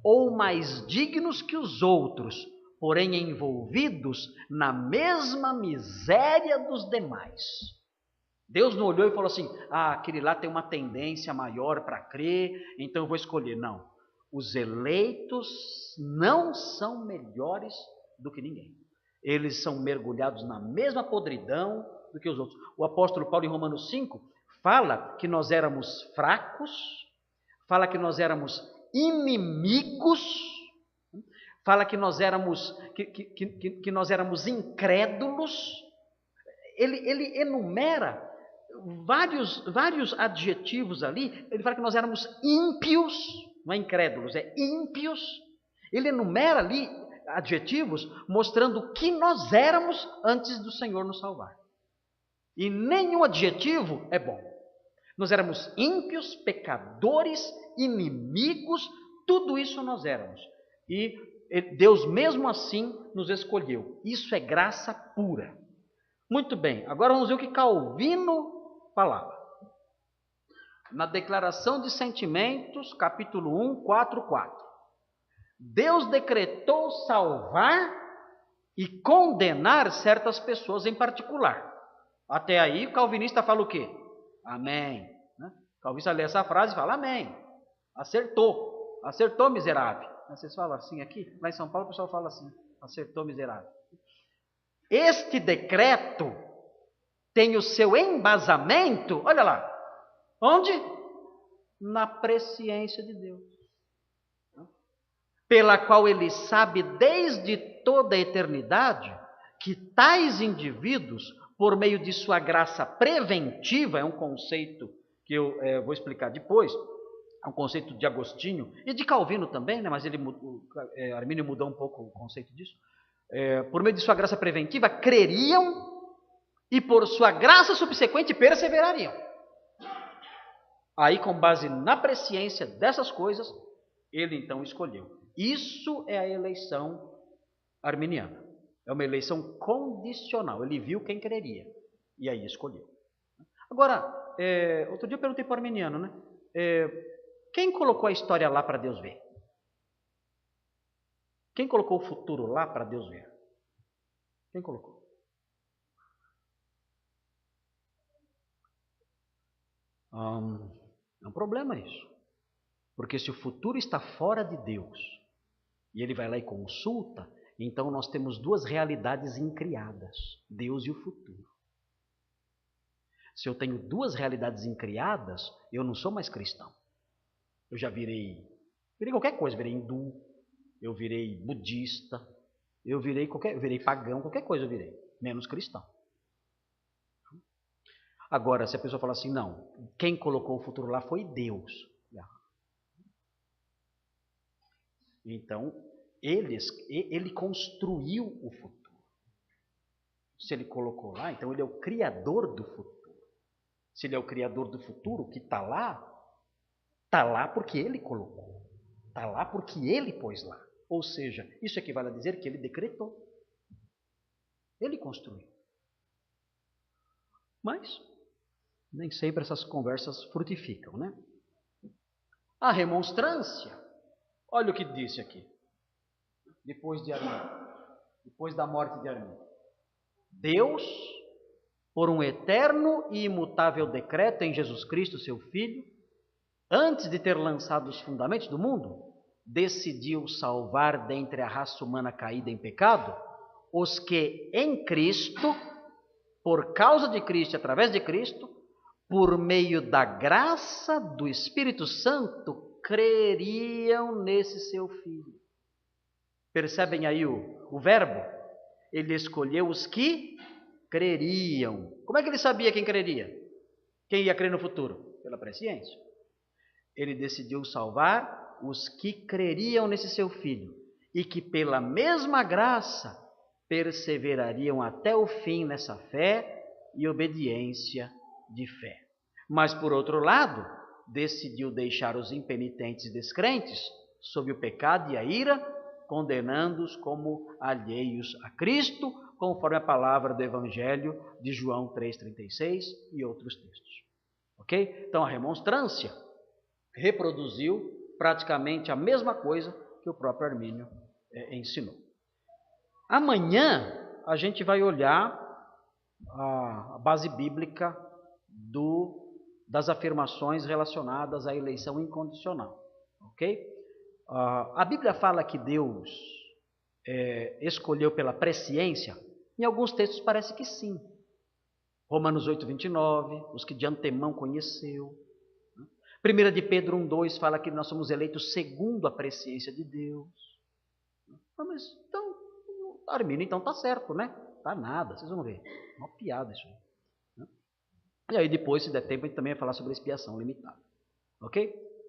ou mais dignos que os outros, porém envolvidos na mesma miséria dos demais. Deus não olhou e falou assim, aquele lá tem uma tendência maior para crer, então eu vou escolher. Não, os eleitos não são melhores do que ninguém. Eles são mergulhados na mesma podridão do que os outros. O apóstolo Paulo, em Romanos 5, fala que nós éramos fracos, fala que nós éramos inimigos, fala que nós éramos, que nós éramos incrédulos. Ele enumera vários adjetivos ali. Ele fala que nós éramos ímpios, não é incrédulos, é ímpios. Ele enumera ali adjetivos mostrando o que nós éramos antes do Senhor nos salvar. E nenhum adjetivo é bom. Nós éramos ímpios, pecadores, inimigos, tudo isso nós éramos. E Deus mesmo assim nos escolheu. Isso é graça pura. Muito bem, agora vamos ver o que Calvino falava. Na Declaração de Sentimentos, capítulo 1, 4:4. Deus decretou salvar e condenar certas pessoas em particular. Até aí, o calvinista fala o quê? Amém. O calvinista lê essa frase e fala amém. Acertou, miserável. Vocês falam assim aqui? Lá em São Paulo o pessoal fala assim, acertou, miserável. Este decreto tem o seu embasamento, olha lá, onde? Na presciência de Deus, pela qual Ele sabe desde toda a eternidade que tais indivíduos, por meio de sua graça preventiva, é um conceito que eu vou explicar depois, é um conceito de Agostinho e de Calvino também, né? Mas Armínio mudou um pouco o conceito disso. Por meio de sua graça preventiva, creriam e por sua graça subsequente perseverariam. Aí, com base na presciência dessas coisas, ele então escolheu. Isso é a eleição arminiana. É uma eleição condicional. Ele viu quem creria e aí escolheu. Agora, outro dia eu perguntei para o arminiano, né? Quem colocou a história lá para Deus ver? Quem colocou o futuro lá para Deus ver? Quem colocou? É um problema isso. Porque se o futuro está fora de Deus, e ele vai lá e consulta, então nós temos duas realidades incriadas, Deus e o futuro. Se eu tenho duas realidades incriadas, eu não sou mais cristão. Eu já virei qualquer coisa, virei hindu, eu virei budista, eu virei pagão, qualquer coisa eu virei, menos cristão. Agora, se a pessoa fala assim, não, quem colocou o futuro lá foi Deus. Então, ele construiu o futuro. Se ele colocou lá, então ele é o criador do futuro. Se ele é o criador do futuro, o que está lá porque ele colocou. Está lá porque ele pôs lá. Ou seja, isso equivale a dizer que ele decretou. Ele construiu. Mas nem sempre essas conversas frutificam, né? A remonstrância. Olha o que disse aqui. Depois da morte de Arminio. Deus, por um eterno e imutável decreto em Jesus Cristo, seu Filho, antes de ter lançado os fundamentos do mundo, decidiu salvar dentre a raça humana caída em pecado os que em Cristo, por causa de Cristo e através de Cristo, por meio da graça do Espírito Santo, creriam nesse seu Filho. Percebem aí o verbo? Ele escolheu os que creriam. Como é que ele sabia quem creria? Quem ia crer no futuro? Pela presciência. Ele decidiu salvar os que creriam nesse seu Filho e que pela mesma graça perseverariam até o fim nessa fé e obediência de fé. Mas, por outro lado, decidiu deixar os impenitentes e descrentes sob o pecado e a ira, condenando-os como alheios a Cristo, conforme a palavra do Evangelho de João 3,36 e outros textos. Ok? Então, a remonstrância reproduziu praticamente a mesma coisa que o próprio Armínio ensinou. Amanhã a gente vai olhar a base bíblica das afirmações relacionadas à eleição incondicional. Ok? A Bíblia fala que Deus escolheu pela presciência. Em alguns textos parece que sim. Romanos 8:29, os que de antemão conheceu. 1 de Pedro 1:2 fala que nós somos eleitos segundo a presciência de Deus. Mas então, Armínio então está certo, né? Tá nada, vocês vão ver. Uma piada isso aí. E aí depois, se der tempo, a gente também vai falar sobre a expiação limitada. Ok?